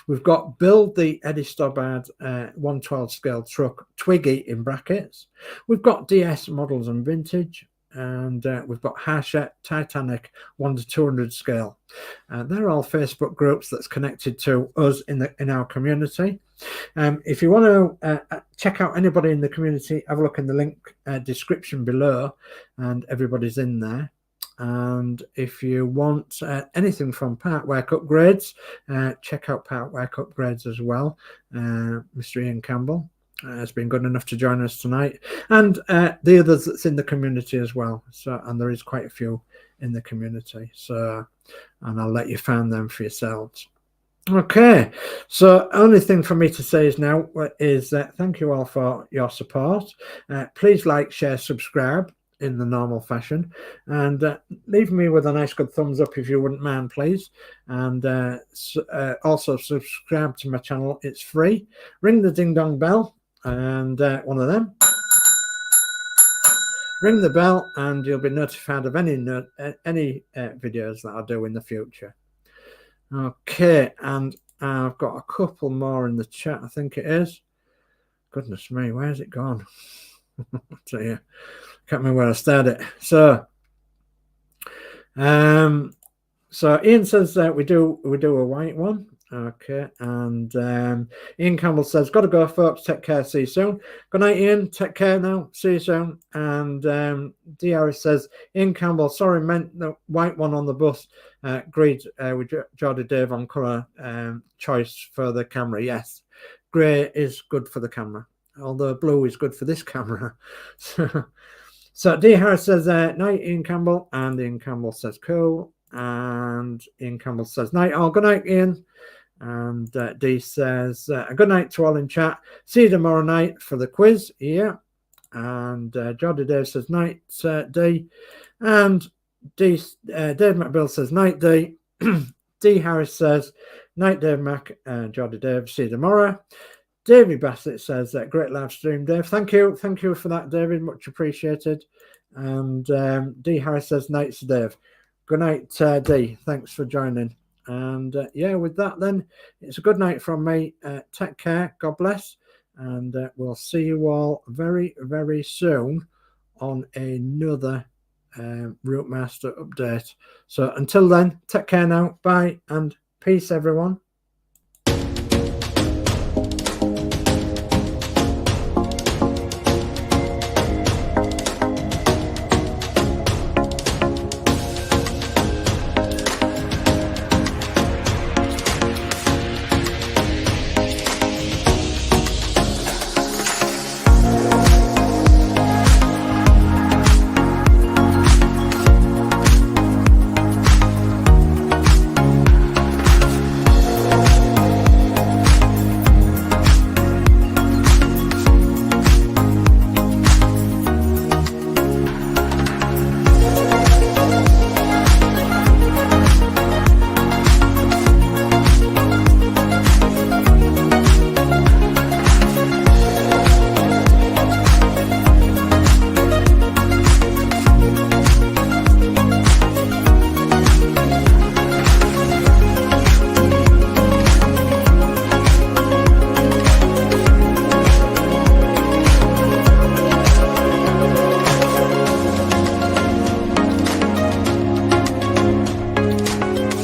We've got Build the Eddie Stobbart 112 scale truck Twiggy in brackets. We've got DS models and vintage. And we've got Hachette Titanic 1 to 200 scale. They're all Facebook groups that's connected to us in our community. If you want to check out anybody in the community, have a look in the link description below, and everybody's in there. And if you want anything from Partwork Upgrades, check out Partwork Upgrades as well. Mr. Ian Campbell has been good enough to join us tonight, and the others that's in the community as well. So, and there is quite a few in the community. So, and I'll let you find them for yourselves. Okay, so only thing for me to say is now is thank you all for your support. Please like, share, subscribe in the normal fashion, and leave me with a nice good thumbs up if you wouldn't mind, please. And also subscribe to my channel. It's free. Ring the ding dong bell, and one of them. Ring the bell, and you'll be notified of any videos that I do in the future. Okay, and I've got a couple more in the chat, I think it is. Goodness me, where's it gone? So yeah, can't remember where I started. So so Ian says we do a white one. Okay, and Ian Campbell says, gotta go folks, take care, see you soon. Good night, Ian, take care now, see you soon. And DR says, Ian Campbell, sorry, meant the white one on the bus. Agreed with Geordie Dave on colour choice for the camera. Yes, grey is good for the camera, although blue is good for this camera. So D Harris says night, Ian Campbell, and Ian Campbell says cool, and Ian Campbell says night all. Good night, Ian. And D says a good night to all in chat. See you tomorrow night for the quiz. Yeah. And Geordie Dave says night, D. And Dave McBill says night, D. D Harris says Night, Dave Mac, Geordie Dave. See you tomorrow. David Bassett says, great live stream, Dave. Thank you for that, David. Much appreciated. And D Harris says, nights, Dave. Good night, D. Thanks for joining. And yeah, with that, then it's a good night from me. Take care. God bless. And we'll see you all very, very soon on another ROUTEMASTER update. So until then, take care now. Bye and peace, everyone.